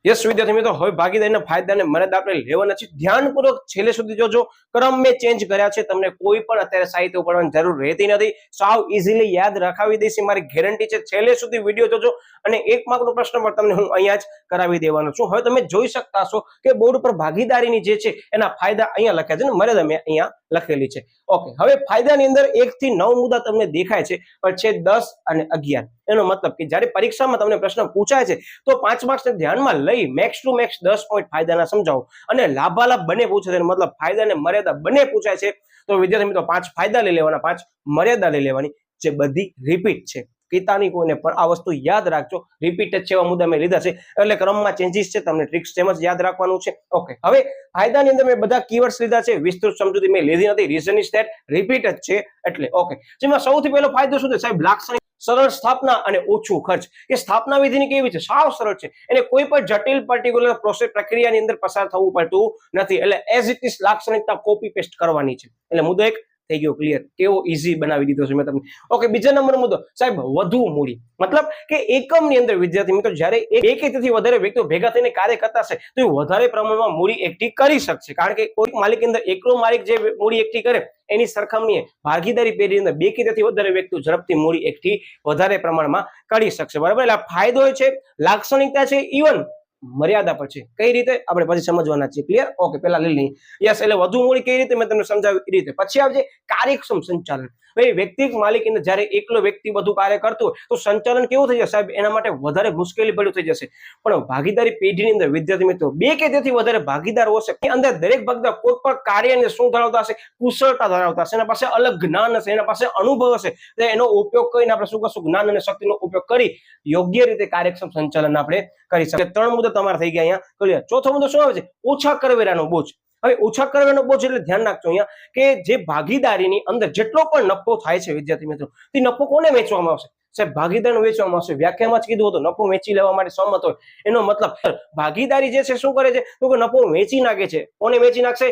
યસ વિદ્યાર્થી મિત્રો, હવે ભાગીદારીના ફાયદા અને મર્યાદા આપણે લેવાના છે. ધ્યાનપૂર્વક છેલ્લે સુધી જોજો. ક્રમ મેં ચેન્જ કર્યા છે, તમને કોઈ પણ અત્યારે સાહિત્ય પડવાની જરૂર રહેતી નથી, સાવ ઇઝીલી યાદ રખાવી દઈશ, મારી ગેરંટી છે. છેલ્લે સુધી વિડીયો જોજો અને 1 માર્કનો પ્રશ્ન પણ તમને હું અહીંયા જ કરાવી દેવાનો છું. હવે તમે જોઈ શકતા છો કે બોર્ડ પર ભાગીદારીની જે છે એના ફાયદા અહીંયા લખ્યા છે ને મર્યાદા મેં અહીંયા લખેલી છે. ઓકે, હવે ફાયદાની અંદર 1 થી 9 મુદ્દા તમને દેખાય છે, પણ છે 10 અને 11. એનો મતલબ કે જ્યારે પરીક્ષામાં તમને પ્રશ્ન પૂછાય છે તો 5 માર્ક્સને ધ્યાનમાં લઈ મેક્સ ટુ મેક્સ 10 પોઈન્ટ ફાયદાના સમજાવો, અને લાભાલાભ બંને પૂછે છે, મતલબ ફાયદા અને મર્યાદા બંને પૂછાય છે, તો વિદ્યાર્થી મિત્રો 5 ફાયદા લઈ લેવાના, 5 મર્યાદા લઈ લેવાની, જે બધી રિપીટ છે. પિતાની કોઈને પણ આ વસ્તુ યાદ રાખજો, રિપીટ જ છે એવા મુદ્દા મેં લીધા છે, એટલે ક્રમમાં ચેન્જીસ છે, તમને ટ્રિક્સ જેમ જ યાદ રાખવાનું છે. ઓકે, હવે ફાયદાની અંદર મેં બધા કીવર્ડ્સ લીધા છે, વિસ્તૃત સમજૂતી મેં લીધી નથી, રીઝન ઇઝ ધેટ રિપીટ જ છે એટલે. ઓકે, જેમાં સૌથી પહેલો ફાયદો શું છે સાહેબ? લાક્ષણિક સરળ સ્થાપના અને ઓછું ખર્ચ. એ સ્થાપના વિધિની કેવી છે? સાવ સરળ છે, એને કોઈ પણ જટિલ પર્ટિક્યુલર પ્રોસેસ પ્રક્રિયાની અંદર પસાર થવું પડતું નથી, એટલે એઝ ઇટ ઇઝ લાક્ષણિકતા કોપી પેસ્ટ કરવાની છે. એટલે મુદ્દો એક થઈ ગયો ક્લિયર. કેવો ઈઝી બનાવી દીધો છે મેં તમને. ઓકે, બીજા નંબરનો મુદ્દો સાહેબ વધુ મૂડી, મતલબ કે એકમની અંદર વિદ્યાર્થી મિત્રો જ્યારે એક કે તેથી વધારે વ્યક્તિઓ ભેગા થઈને કાર્ય કરતા હશે તો એ વધારે પ્રમાણમાં મૂડી એકઠી કરી શકશે, કારણ કે કોઈ માલિક અંદર એકલો માલિક જે મૂડી એકઠી કરે એની સરખામણીએ ભાગીદારી પેઢી અંદર 2 કે તેથી વધારે વ્યક્તિઓ ઝડપથી મૂડી એકઠી વધારે પ્રમાણમાં કરી શકશે, બરાબર. એટલે ફાયદો છે, લાક્ષણિકતા છે, ઇવન મર્યાદા પર છે. કઈ રીતે આપણે પછી સમજવાના છે. ક્લિયર? ઓકે, પહેલા લઈ લઈએ. યસ, એટલે વધુ મૂડી કઈ રીતે મેં તમને સમજાવ્યું એ રીતે. પછી આવજે કાર્યક્ષમ સંચાલન. ભાઈ વ્યક્તિગત માલિકીને જ્યારે એકલો વ્યક્તિ બધું કાર્ય કરતો હોય તો સંચાલન કેવું થઈ જશે સાહેબ? એના માટે વધારે મુશ્કેલી ભર્યું થઈ જશે. પણ ભાગીદારી પેઢીની અંદર વિદ્યાર્થી મિત્રો 2 કે તેથી વધારે ભાગીદારો હશે, એની અંદર દરેક ભાગીદાર કોઈ પણ કાર્યને શું ધરાવતા હશે? કુશળતા ધરાવતા હશે, એના પાસે અલગ જ્ઞાન હશે, એના પાસે અનુભવ હશે, તો એનો ઉપયોગ કરીને આપણે શું કરશું? જ્ઞાન અને શક્તિનો ઉપયોગ કરી યોગ્ય રીતે કાર્યક્ષમ સંચાલન આપણે કરી શકીએ. 3 મુદ્દા તમારા થઈ ગયા અહીંયા ક્લિયર. ચોથો મુદ્દો શું આવે છે? ઓછા કરવેરાનો બોજ. હવે ઓછા કરવેરાનો બોજ એટલે ધ્યાન રાખજો અહીંયા કે જે ભાગીદારીની અંદર જેટલો પણ નફો થાય છે વિદ્યાર્થી મિત્રો, તે નફો કોને વેચવામાં આવશે? સાહેબ ભાગીદારને વેચવામાં આવશે. વ્યાખ્યામાં જ કીધું હતું નફો વેચી લેવા માટે સહમત હોય, એનો મતલબ ભાગીદારી જે છે શું કરે છે? તો કે નફો વેચી નાખે છે. કોને વેચી નાખશે?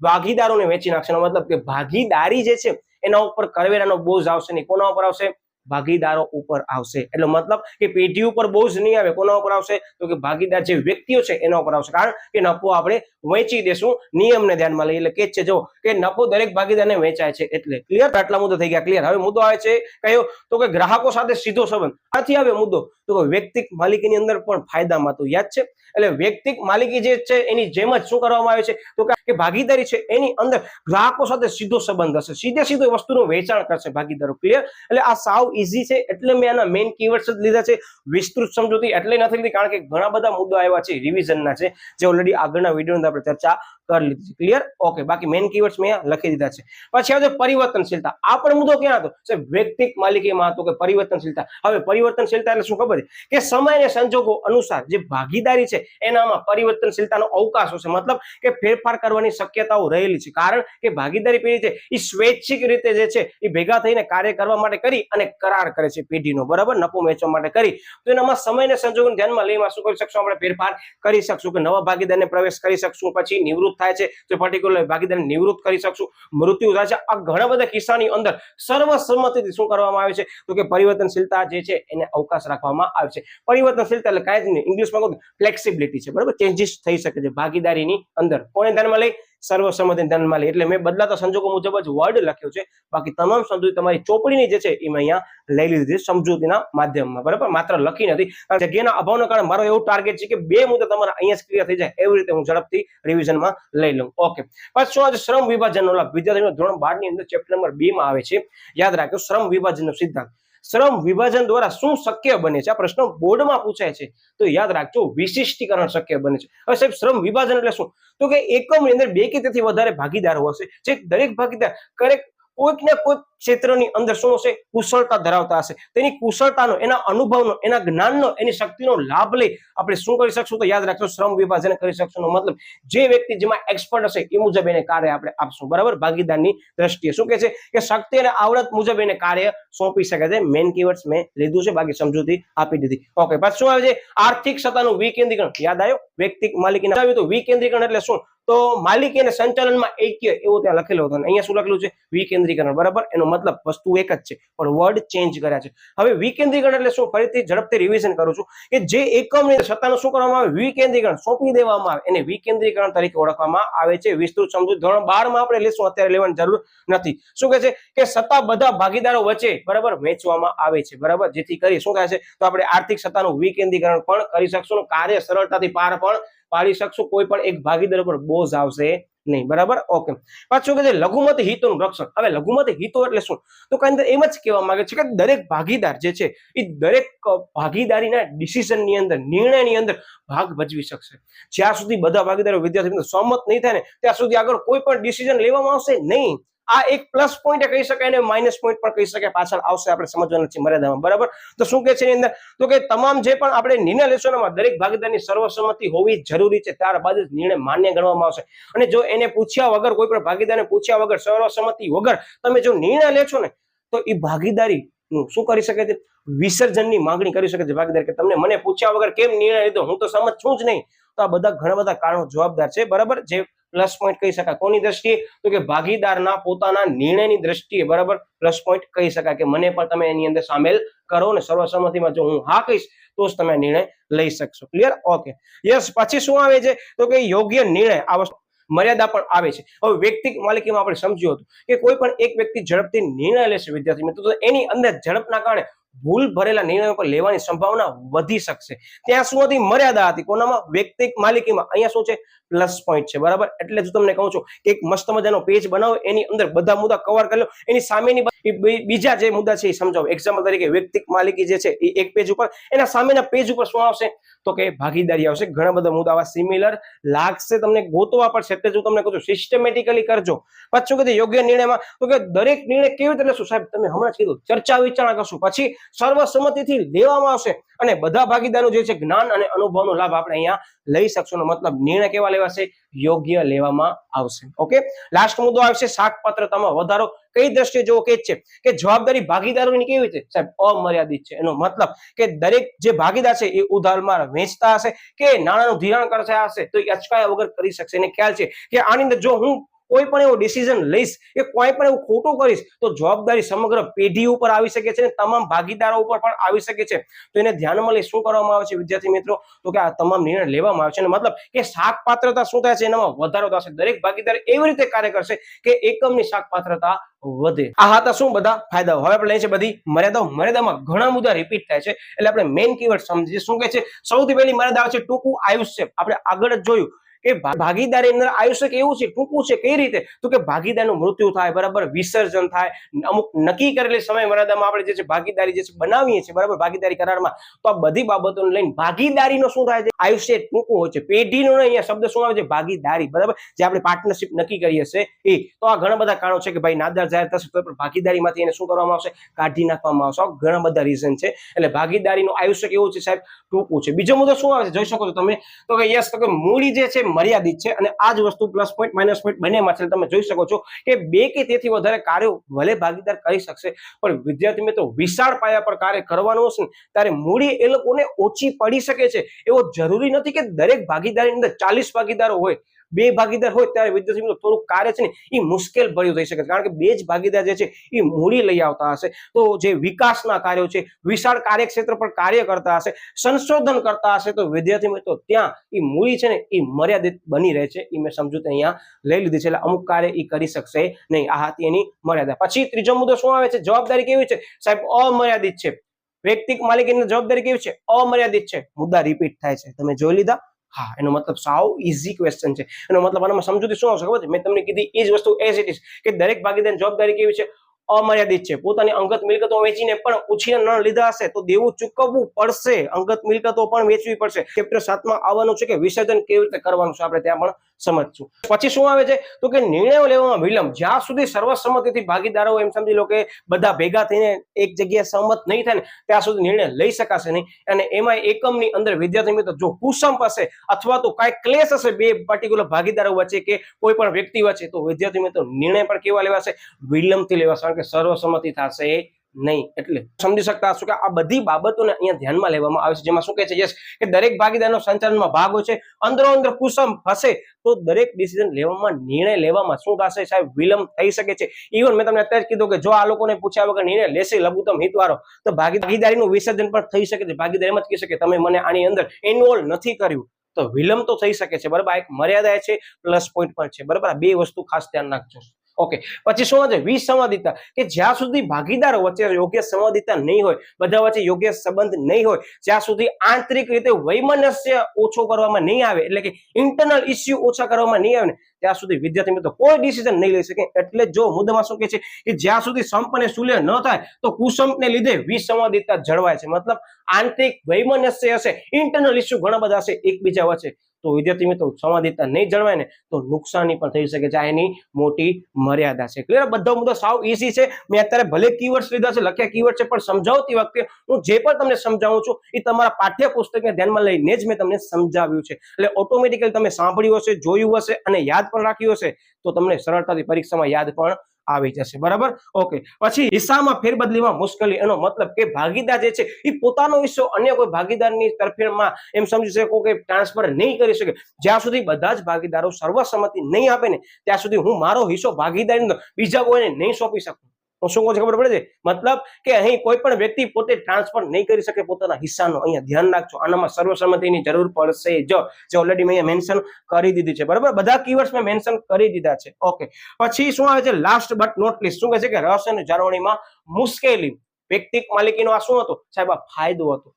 ભાગીદારોને વેચી નાખશે. એનો મતલબ કે ભાગીદારી જે છે એના ઉપર કરવેરાનો બોજ આવશે નહીં. કોના ઉપર આવશે? ભાગીદારો ઉપર આવશે. એટલે મતલબ કે પેઢી ઉપર બોજ નહીં આવે. કોના ઉપર આવશે? તો કે ભાગીદાર જે વ્યક્તિઓ છે એના ઉપર આવશે, કારણ કે નફો આપણે વેચી દેશું. નિયમને ધ્યાનમાં લઈએ એટલે કે છે જો કે નફો દરેક ભાગીદારને વેચાય છે એટલે. ક્લિયર? આટલા મુદ્દો થઈ ગયા ક્લિયર. હવે મુદ્દો આવે છે કયો? તો કે ગ્રાહકો સાથે સીધો સંબંધ. આથી આવે મુદ્દો તો કે વ્યક્તિગત માલિકીની અંદર પણ ફાયદામાં તો યાદ છે, એટલે વ્યક્તિગત માલિકી જે છે એની જેમ જ શું કરવામાં આવે છે? તો કે ભાગીદારી છે એની અંદર ગ્રાહકો સાથે સીધો સંબંધ હશે, સીધે સીધું વસ્તુનું વેચાણ કરશે ભાગીદારો. ક્લિયર? એટલે આ સાવ ઈઝી છે, એટલે મેં આના મેઇન કીવર્ડ્સ જ લીધા છે. વિસ્તૃત સમજૂતી એટલે નથી લીધી કારણ કે ઘણા બધા મુદ્દા આવ્યા છે રિવિઝનના છે, જે ઓલરેડી આગળના વિડીયોની આપણે ચર્ચા કરી લીધી છે. ક્લિયર? ઓકે. બાકી મેઇન કીવર્ડ્સ મેં અહીંયા લખી દીધા છે. પછી આવે પરિવર્તનશીલતા. આ પણ મુદ્દો ક્યાં હતો? સાહેબ વૈયક્તિક માલિકીમાં હતો કે પરિવર્તનશીલતા. હવે પરિવર્તનશીલતા એટલે શું ખબર છે? કે સમય અને સંજોગો અનુસાર જે ભાગીદારી છે એનામાં પરિવર્તનશીલતાનો અવકાશ હશે. મતલબ કે ફેરફાર કરવાની શક્યતાઓ રહેલી છે. કારણ કે ભાગીદારી પેઢી છે એ સ્વૈચ્છિક રીતે જે છે એ ભેગા થઈને કાર્ય કરવા માટે કરી અને કરાર કરે છે પેઢીનો, બરાબર, નફો વેચવા માટે કરી. તો એનામાં સમય અને સંજોગોને ધ્યાનમાં લઈને શું કરી શકશું? આપણે ફેરફાર કરી શકશું કે નવા ભાગીદારને પ્રવેશ કરી શકશું. પછી નિવૃત્ત થાય છે તો પર્ટિક્યુલર ભાગીદારને નિવૃત્ત કરી શકશું. મૃત્યુ થાય છે. આ ઘણા બધા કિસ્સાની અંદર સર્વસંમતિથી શું કરવામાં આવે છે? તો કે પરિવર્તનશીલતા જે છે એને અવકાશ રાખવામાં આવે છે. પરિવર્તનશીલતા એટલે કાંઈ જ નહીં, ઇંગ્લિશમાં કહું ફ્લેક્સિબિલિટી છે, બરાબર. ચેન્જીસ થઈ શકે છે ભાગીદારીની અંદર. કોને ધ્યાનમાં લઈ? સર્વસંમતિ ધ્યાનમાં લઈ. એટલે મેં બદલાતા સંજોગો મુજબ જ વર્ડ લખ્યો છે. બાકી તમામ સમજૂતી તમારી ચોપડીની જે છે એ મેં અહીંયા લઈ લીધી છે સમજૂતીના માધ્યમમાં, બરાબર. માત્ર લખી નથી, કારણ જગ્યાના અભાવના કારણે મારો એવું ટાર્ગેટ છે કે 2 મુદ્દા તમારા અહીંયા ક્લિયર થઈ જાય એવી રીતે હું ઝડપથી રિવિઝનમાં લઈ લઉં. ઓકે. પછી શું આજે શ્રમ વિભાજનનો લાભ વિદ્યાર્થીઓ ધોરણ 12 ની અંદર ચેપ્ટર નંબર 2 માં આવે છે. યાદ રાખજો શ્રમ વિભાજનનો સિદ્ધાંત. શ્રમ વિભાજન દ્વારા શું શક્ય બને છે? આ પ્રશ્ન બોર્ડમાં પૂછાય છે તો યાદ રાખજો વિશિષ્ટીકરણ શક્ય બને છે. હવે સાહેબ શ્રમ વિભાજન એટલે શું? તો કે એકમની અંદર 2 કે તેથી વધારે ભાગીદારો હશે, જે દરેક ભાગીદાર કોઈક ને કોઈક ક્ષેત્રની અંદર શું હશે? કુશળતા ધરાવતા હશે. તેની કુશળતાનો, એના અનુભવનો, એના જ્ઞાનનો, એની શક્તિનો લાભ લઈ આપણે શું કરી શકશું? તો યાદ રાખજો શ્રમ વિભાજન કરી શકશું. મતલબ જે વ્યક્તિ જેમાં એક્સપર્ટ હશે એ મુજબ એને કાર્ય આપણે આપશું, બરાબર. ભાગીદારની દ્રષ્ટિએ શું કહે છે કે શક્તિ અને આવડત મુજબ એને કાર્ય સોંપી શકે છે. મેઇન કીવર્ડ્સ મેં લીધું છે, બાકી સમજૂતી આપી દીધી. ઓકે. પછી શું આવે છે? આર્થિક સત્તાનું વિકેન્દ્રીકરણ. યાદ આવ્યો? વૈયક્તિક માલિકીને આવ્યું તો વિકેન્દ્રીકરણ એટલે શું? તો માલિકી અને સંચાલનમાં ઐક્ય એવું ત્યાં લખેલું હતું. અહીંયા શું લખેલું છે? વિકેન્દ્રીકરણ, બરાબર. એનો મતલબ વસ્તુ એક જ છે પણ વર્ડ ચેન્જ કર્યા છે. હવે વિકેન્દ્રીકરણ એટલે શું? ફરીથી ઝડપથી રિવિઝન કરું છું કે જે એકમની સત્તાનું શું કરવામાં આવે? વિકેન્દ્રીકરણ સોંપી દેવામાં આવે એને વિકેન્દ્રીકરણ તરીકે ઓળખવામાં આવે છે. વિસ્તૃત સમજૂતી ધોરણ 12 માં આપણે લેશું, અત્યારે લેવાની જરૂર નથી. શું કહે છે કે સત્તા બધા ભાગીદારો વચ્ચે, બરાબર, વહેંચવામાં આવે છે, બરાબર. જેથી કરી શું થાય છે? તો આપણે આર્થિક સત્તાનું વિકેન્દ્રીકરણ પણ કરી શકશું. કાર્ય સરળતાથી પાર પણ પાડી શકશું. કોઈ પણ એક ભાગીદાર પર બોજ આવશે નહીં, બરાબર. ઓકે. પાછું કે લઘુમતી હિતોનું રક્ષણ. હવે લઘુમતી હિતો એટલે શું? તો કઈ અંદર એમ જ કહેવા માંગે છે કે દરેક ભાગીદાર જે છે એ દરેક ભાગીદારીના ડિસિઝનની અંદર, નિર્ણયની અંદર ભાગ ભજવી શકશે. જ્યાં સુધી બધા ભાગીદારો વિદ્યાર્થી મિત્રો સહમત નહીં થાય ને ત્યાં સુધી આગળ કોઈ પણ ડિસિઝન લેવામાં આવશે નહીં. આ એક પ્લસ પોઈન્ટ કહી શકાય અને માઇનસ પોઈન્ટ પણ કહી શકાય. પાછળ આવશે, આપણે સમજવાના છે મર્યાદામાં, બરાબર. તો શું કહે છે એની અંદર? તો કે તમામ જે પણ આપણે નિર્ણય લેશું એમાં દરેક ભાગીદારની સર્વસંમતિ હોવી જરૂરી છે. ત્યારબાદ જ નિર્ણય માન્ય ગણવામાં આવશે. અને જો એને પૂછ્યા વગર, કોઈ પણ ભાગીદારને પૂછ્યા વગર, સર્વસંમતિ વગર તમે જો નિર્ણય લેશો ને તો એ ભાગીદારી શું કરી શકે છે? વિસર્જનની માંગણી કરી શકે છે ભાગીદાર કે તમને મને પૂછ્યા વગર કેમ નિર્ણય લીધો? હું તો સમજ છું જ નહીં. તો આ બધા ઘણા બધા કારણો જવાબદાર છે, બરાબર. જે પ્લસ પોઈન્ટ કહી શકાય. કોની દ્રષ્ટિએ? તો કે ભાગીદારના પોતાના નિર્ણયની દ્રષ્ટિએ, બરાબર, પ્લસ પોઈન્ટ કહી શકાય કે મને પણ તમે એની અંદર સામેલ કરો ને સર્વસંમતિમાં જો હું હા કહીશ તો જ તમે નિર્ણય લઈ શકશો. ક્લિયર? ઓકે. યસ. પછી શું આવે છે? તો કે યોગ્ય નિર્ણય. આ વસ્તુ મર્યાદા પણ આવે છે. હવે વૈયક્તિક માલિકીમાં આપણે સમજ્યું હતું કે કોઈ પણ એક વ્યક્તિ ઝડપથી નિર્ણય લેશે વિદ્યાર્થી મિત્રો, તો એની અંદર ઝડપના કારણે ભૂલ ભરેલા નિર્ણયો પર લેવાની સંભાવના વધી શકશે. ત્યાં સુધી મર્યાદા હતી. કોનામાં? વૈયક્તિક માલિકીમાં. અહીંયા શું છે? પ્લસ પોઈન્ટ છે, બરાબર. એટલે જ તમને કહું છું કે એક મસ્ત મજાનો પેજ બનાવો, એની અંદર બધા મુદ્દા કવર કરી લો, એની સામેની બીજા જે મુદ્દા છે એ સમજાવો. એક્ઝામ્પલ તરીકે વૈયક્તિક માલિકી જે છે એ એક પેજ ઉપર, એના સામેના પેજ ઉપર શું આવશે? તો કે ભાગીદારી આવશે. ઘણા બધા મુદ્દા આવા સિમિલર લાગશે, તમને ગોતવા પડશે. એટલે હું તમને કહું છું સિસ્ટમેટિકલી કરજો. પછી શું કહે યોગ્ય નિર્ણયમાં? તો કે દરેક નિર્ણય કેવી રીતે લેશું? સાહેબ તમે હમણાં જ કીધું, ચર્ચા વિચારણા કરશું, પછી સર્વસંમતિથી લેવામાં આવશે અને બધા ભાગીદારો જે છે જ્ઞાન અને અનુભવનો લાભ આપણે અહીંયા લઈ શકશું. મતલબ નિર્ણય કેવા લેવાશે? યોગ્ય લેવામાં આવશે. ઓકે. લાસ્ટ મુદ્દો આવશે શાકપાત્રતામાં વધારો. કઈ દ્રષ્ટિએ જોવો કે છે કે જવાબદારી ભાગીદારોની કેવી છે? સાહેબ અમર્યાદિત છે. એનો મતલબ કે દરેક જે ભાગીદાર છે એ ઉધારમાં વેચતા હશે કે નાણાંનું ધિરાણ કરતા હશે તો એ અચકાયા વગર કરી શકશે. એને ખ્યાલ છે કે આની અંદર જો હું કોઈ પણ એવો ડિસિઝન લઈશ કે કોઈ પણ એવું ખોટું કરીશ તો જવાબદારી સમગ્ર પેઢી ઉપર આવી શકે છે અને તમામ ભાગીદારો ઉપર પણ આવી શકે છે. તો એને ધ્યાનમાં લઈ શું કરવામાં આવે છે વિદ્યાર્થી મિત્રો? તો કે આ તમામ નિર્ણય લેવામાં આવે છે. મતલબ કે શાકપાત્રતા શું થાય છે? એનામાં વધારો થશે. દરેક ભાગીદાર એવી રીતે કાર્ય કરશે કે એકમની શાકપાત્રતા વધે. આ હતા શું બધા ફાયદાઓ. હવે આપણે લઈએ છીએ બધી મર્યાદાઓ. મર્યાદામાં ઘણા મુદ્દા રિપીટ થાય છે એટલે આપણે મેઇન કીવર્ડ સમજીએ. શું કહે છે? સૌથી પહેલી મર્યાદા આવે છે ટૂંકું આયુષ્ય. આપણે આગળ જ જોયું કે ભાગીદારી અંદર આયુષ્ય કેવું છે, ટૂંકું છે. કઈ રીતે? તો કે ભાગીદારનું મૃત્યુ થાય, બરાબર, વિસર્જન થાય, અમુક નક્કી કરેલી સમય મર્યાદામાં આપણે જે છે ભાગીદારી જે છે બનાવીએ છીએ, બરાબર, ભાગીદારી કરારમાં. તો આ બધી બાબતોને લઈને ભાગીદારીનો શું થાય છે, આયુષ્ય ટૂંકું હોય છે. પેઢીનો અહીંયા શબ્દ શું આવે છે, ભાગીદારી, બરાબર, જે આપણે પાર્ટનરશિપ નક્કી કરીએ છીએ એ. તો આ ઘણા બધા કારણો છે કે ભાઈ નાદાર જાહેર થશે તો ભાગીદારીમાંથી એને શું કરવામાં આવશે, કાઢી નાખવામાં આવશે. ઘણા બધા રીઝન છે. એટલે ભાગીદારીનું આયુષ્ય કેવું છે સાહેબ, ટૂંકું છે. બીજો મુદ્દો શું આવે છે જોઈ શકો છો તમે, તો કે યસ, તો કે મૂડી જે છે મર્યાદિત છે. અને આ જ વસ્તુ પ્લસ પોઈન્ટ માઇનસ પોઈન્ટ બંનેમાં છે. તમે જોઈ શકો છો કે 2 કે તેથી વધારે કાર્યો ભલે ભાગીદાર કરી શકશે, પણ વિદ્યાર્થી મિત્રો વિશાળ પાયા પર કાર્ય કરવાનું હશે ને ત્યારે મૂડી એ લોકોને ઓછી પડી શકે છે. એવો જરૂરી નથી કે દરેક ભાગીદારી અંદર 40 ભાગીદારો હોય, 2 ભાગીદાર હોય ત્યારે વિદ્યાર્થી મિત્રો થોડું કાર્ય છે ને એ મુશ્કેલ ભર્યું થઈ શકે, કારણ કે 2 જ ભાગીદાર જે છે એ મૂડી લઈ આવતા હશે. તો જે વિકાસના કાર્યો છે, વિશાળ કાર્યક્ષેત્ર પર કાર્ય કરતા હશે, સંશોધન કરતા હશે, તો વિદ્યાર્થી મિત્રો ત્યાં એ મૂડી છે ને એ મર્યાદિત બની રહે છે. એ મેં સમજૂતી અહીંયા લઈ લીધી છે. એટલે અમુક કાર્ય એ કરી શકશે નહીં. આ હતી એની મર્યાદા. પછી ત્રીજો મુદ્દો શું આવે છે, જવાબદારી કેવી છે સાહેબ, અમર્યાદિત છે. વ્યક્તિગત માલિકીની જવાબદારી કેવી છે, અમર્યાદિત છે. મુદ્દા રિપીટ થાય છે, તમે જોઈ લીધા. હા, એનો મતલબ સાવ ઈઝી ક્વેશ્ચન છે. એનો મતલબ આનામાં સમજૂતી શું આવશે ખબર છે, મેં તમને કીધી એ જ વસ્તુ એઝ ઇટ ઇઝ, કે દરેક ભાગીદારની જવાબદારી કેવી છે, અમર્યાદિત છે. પોતાની અંગત મિલકતો વેચીને પણ ઉછીના ન લીધા હશે તો દેવું ચૂકવવું પડશે, અંગત મિલકતો પણ વેચવી પડશે. ચેપ્ટર 7 માં આવવાનું છે કે વિસર્જન કેવી રીતે કરવાનું છે, આપણે ત્યાં પણ સમજશું. પછી શું આવે છે, તો કે નિર્ણયો લેવામાં વિલંબ. જ્યાં સુધી સર્વસંમતિથી ભાગીદારો એમ સમજી લો કે બધા ભેગા થઈને એક જગ્યાએ સહમત નહીં થાય ને ત્યાં સુધી નિર્ણય લઈ શકાશે નહીં. અને એમાં એકમની અંદર વિદ્યાર્થી મિત્રો જો કુસંપ હશે અથવા તો કાંઈ ક્લેશ હશે 2 પર્ટિક્યુલર ભાગીદારો વચ્ચે કે કોઈ પણ વ્યક્તિ વચ્ચે, તો વિદ્યાર્થી મિત્રો નિર્ણય પણ કેવા લેવાશે, વિલંબથી લેવાશે, કારણ કે સર્વસંમતિ થશે નહીં. એટલે સમજી શકતા હશો કે આ બધી બાબતોને અહીંયા ધ્યાનમાં લેવામાં આવે છે. જેમાં શું કહે છે, યસ, કે દરેક ભાગીદારનો સંચાલનમાં ભાગ હોય છે. અંદરો અંદર કુસંપ હશે તો દરેક ડિસિઝન લેવામાં, નિર્ણય લેવામાં શું થશે સાહેબ, વિલંબ થઈ શકે છે. ઇવન મેં તમને અત્યારે કીધું કે જો આ લોકોને પૂછ્યા વગર નિર્ણય લેશે લઘુત્તમ હિતવાળો, તો ભાગીદારીનું વિસર્જન પણ થઈ શકે છે. ભાગીદારીમાં જ કહી શકે તમે મને આની અંદર ઇન્વોલ્વ નથી કર્યું, તો વિલંબ તો થઈ શકે છે, બરાબર. એક મર્યાદા છે, પ્લસ પોઈન્ટ પણ છે, બરાબર. આ 2 વસ્તુ ખાસ ધ્યાન રાખજો. ઓકે, પછી શું છે, વિસંવાદિતા, કે જ્યાં સુધી ભાગીદારો વચ્ચે યોગ્ય સંવાદિતા નહીં હોય, બધા વચ્ચે યોગ્ય સંબંધ નહીં હોય, જ્યાં સુધી આંતરિક રીતે વૈમનસ્ય ઓછો કરવામાં નહીં આવે, એટલે કે ઇન્ટરનલ ઇસ્યુ ઓછા કરવામાં નહીં આવે ને ત્યાં સુધી વિદ્યાર્થી મિત્રો કોઈ ડિસિઝન નહીં લઈ શકે. એટલે જો મુદ્દામાં શું કહે છે કે જ્યાં સુધી સંપ અને સુલેહ ન થાય તો કુસંપને લીધે વિસંવાદિતા જળવાય છે. મતલબ આંતરિક વૈમનસ્ય હશે, ઇન્ટરનલ ઇસ્યુ ઘણા બધા હશે એકબીજા વચ્ચે, તો વિદ્યાર્થી મિત્રો સંવાદિતા નહીં જળવાય ને તો નુકસાની પણ થઈ શકે છે. આ એની મોટી મર્યાદા છે. ક્લિયર? બધો મુદ્દો સાવ ઈઝી છે. મેં અત્યારે ભલે કીવર્ડ્સ લીધા છે, લખ્યા કીવર્ડ છે, પણ સમજાવતી વખતે હું જે પણ તમને સમજાવું છું એ તમારા પાઠ્યપુસ્તકને ધ્યાનમાં લઈને જ મેં તમને સમજાવ્યું છે. એટલે ઓટોમેટિકલી તમે સાંભળ્યું હશે, જોયું હશે અને યાદ પણ રાખ્યું હશે તો તમને સરળતાથી પરીક્ષામાં યાદ પણ આવી જશે, બરાબર. ઓકે, પછી હિસ્સામાં ફેરબદલીમાં મુશ્કેલી. એનો મતલબ કે ભાગીદાર જે છે એ પોતાનો હિસ્સો અન્ય કોઈ ભાગીદારની તરફેણમાં એમ સમજી શકો કે ટ્રાન્સફર નહીં કરી શકે. જ્યાં સુધી બધા જ ભાગીદારો સર્વસંમતિ નહીં આપે ને ત્યાં સુધી હું મારો હિસ્સો ભાગીદારી બીજા કોઈને નહીં સોંપી શકું. શું કહું છું ખબર પડે છે? મતલબ કે અહીં કોઈ પણ વ્યક્તિ પોતે ટ્રાન્સફર નહીં કરી શકે પોતાના હિસ્સાનો. અહીંયા ધ્યાન રાખજો, આનામાં સર્વસંમતિની જરૂર પડશે જ, જે ઓલરેડી મેં અહીંયા મેન્શન કરી દીધી છે, બરાબર. બધા કીવર્ડ્સ મેં મેન્શન કરી દીધા છે. ઓકે, પછી શું આવે છે, લાસ્ટ બટ નોટ લીસ્ટ. શું કહે છે કે રહસ્યની જાળવણીમાં મુશ્કેલી. વ્યક્તિગત માલિકીનો આ શું હતો સાહેબ, આ ફાયદો હતો.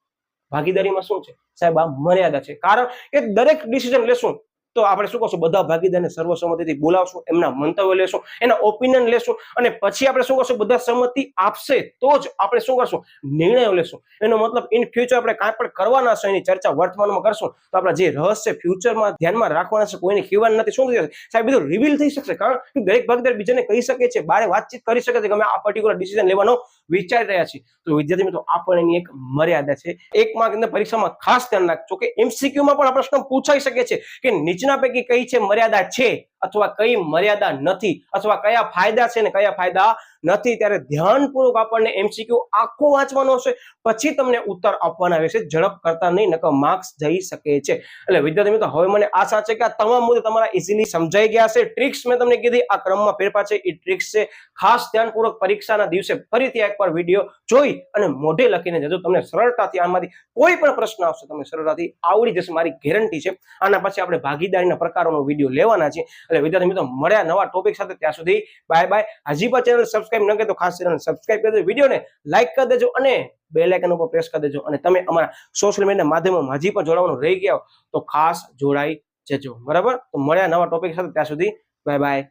ભાગીદારીમાં શું છે સાહેબ, આ મર્યાદા છે. કારણ કે દરેક ડિસિઝન લેશું તો આપણે શું કરશું, બધા ભાગીદારને સર્વસંમતિથી બોલાવશું, એમના મંતવ્ય લેશું, એના ઓપિનિયન લેશું અને પછી આપણે શું કરશું, બધા સંમતિ આપશે તો જ આપણે શું કરશું, નિર્ણયો લેશું. એનો મતલબ ઇન ફ્યુચર આપણે કાંઈ પણ કરવાના છે એની ચર્ચા વર્તમાનમાં કરશું તો આપણા જે રહસ્ય ફ્યુચરમાં ધ્યાનમાં રાખવાના છે કોઈને કહેવાનું નથી. શું થઈ જશે સાહેબ, બધું રિવીલ થઈ શકશે. કારણ કે દરેક ભાગીદાર બીજાને કહી શકે છે, બારે વાતચીત કરી શકે છે કે અમે આ પર્ટિક્યુલર ડિસિઝન લેવાનો વિચારી રહ્યા છીએ. તો વિદ્યાર્થી મિત્રો આ પણ એની એક મર્યાદા છે. એક માર્ક અંદર પરીક્ષામાં ખાસ ધ્યાન રાખજો કે એમસીક્યુમાં પણ આ પ્રશ્ન પૂછાઈ શકે છે કે નીચેના પૈકી કઈ છે મર્યાદા છે અથવા કઈ મર્યાદા નથી, અથવા કયા ફાયદા છે ને કયા ફાયદા નથી. ત્યારે ધ્યાનપૂર્વક આપણને એમસીક્યુ આખો વાંચવાનો હશે, પછી તમને ઉત્તર આપવાના રહેશે. ઝડપ કરતા નહીં નકર માર્ક્સ જઈ શકે છે. એટલે વિદ્યાર્થી મિત્રો હવે મને આશા છે કે આ તમામ મુદ્દે તમારા ઇઝીલી સમજાઈ ગયા હશે. ટ્રિક્સ મેં તમને કીધી, આ ક્રમમાં ફેરફાર છે એ ટ્રિક્સ છે. ખાસ ધ્યાનપૂર્વક પરીક્ષાના દિવસે ફરીથી એકવાર વિડીયો જોઈ અને મોઢે લખીને જજો. તમને સરળતાથી આમાંથી કોઈ પણ પ્રશ્ન આવશે તમને સરળતાથી આવડી જશે, મારી ગેરંટી છે. આના પછી આપણે ભાગીદારીના પ્રકારોનો વિડીયો લેવાના છે. એટલે વિદ્યાર્થી મિત્રો મળ્યા નવા ટોપિક સાથે, ત્યાં સુધી બાય બાય. હજી પણ ચેનલ સબસ્ક્રાઇબ ન કરે તો ખાસ ચેનલ સબસ્ક્રાઇબ કરી દેજો, વિડીયોને લાઈક કરી દેજો અને બેલ આઇકન ઉપર પ્રેસ કરી દેજો. અને તમે અમારા સોશિયલ મીડિયા માધ્યમોમાં હજી પણ જોડાવાનું રહી ગયા તો ખાસ જોડાઈ જજો. બરાબર, તો મળ્યા નવા ટોપિક સાથે. ત્યાં સુધી બાય બાય.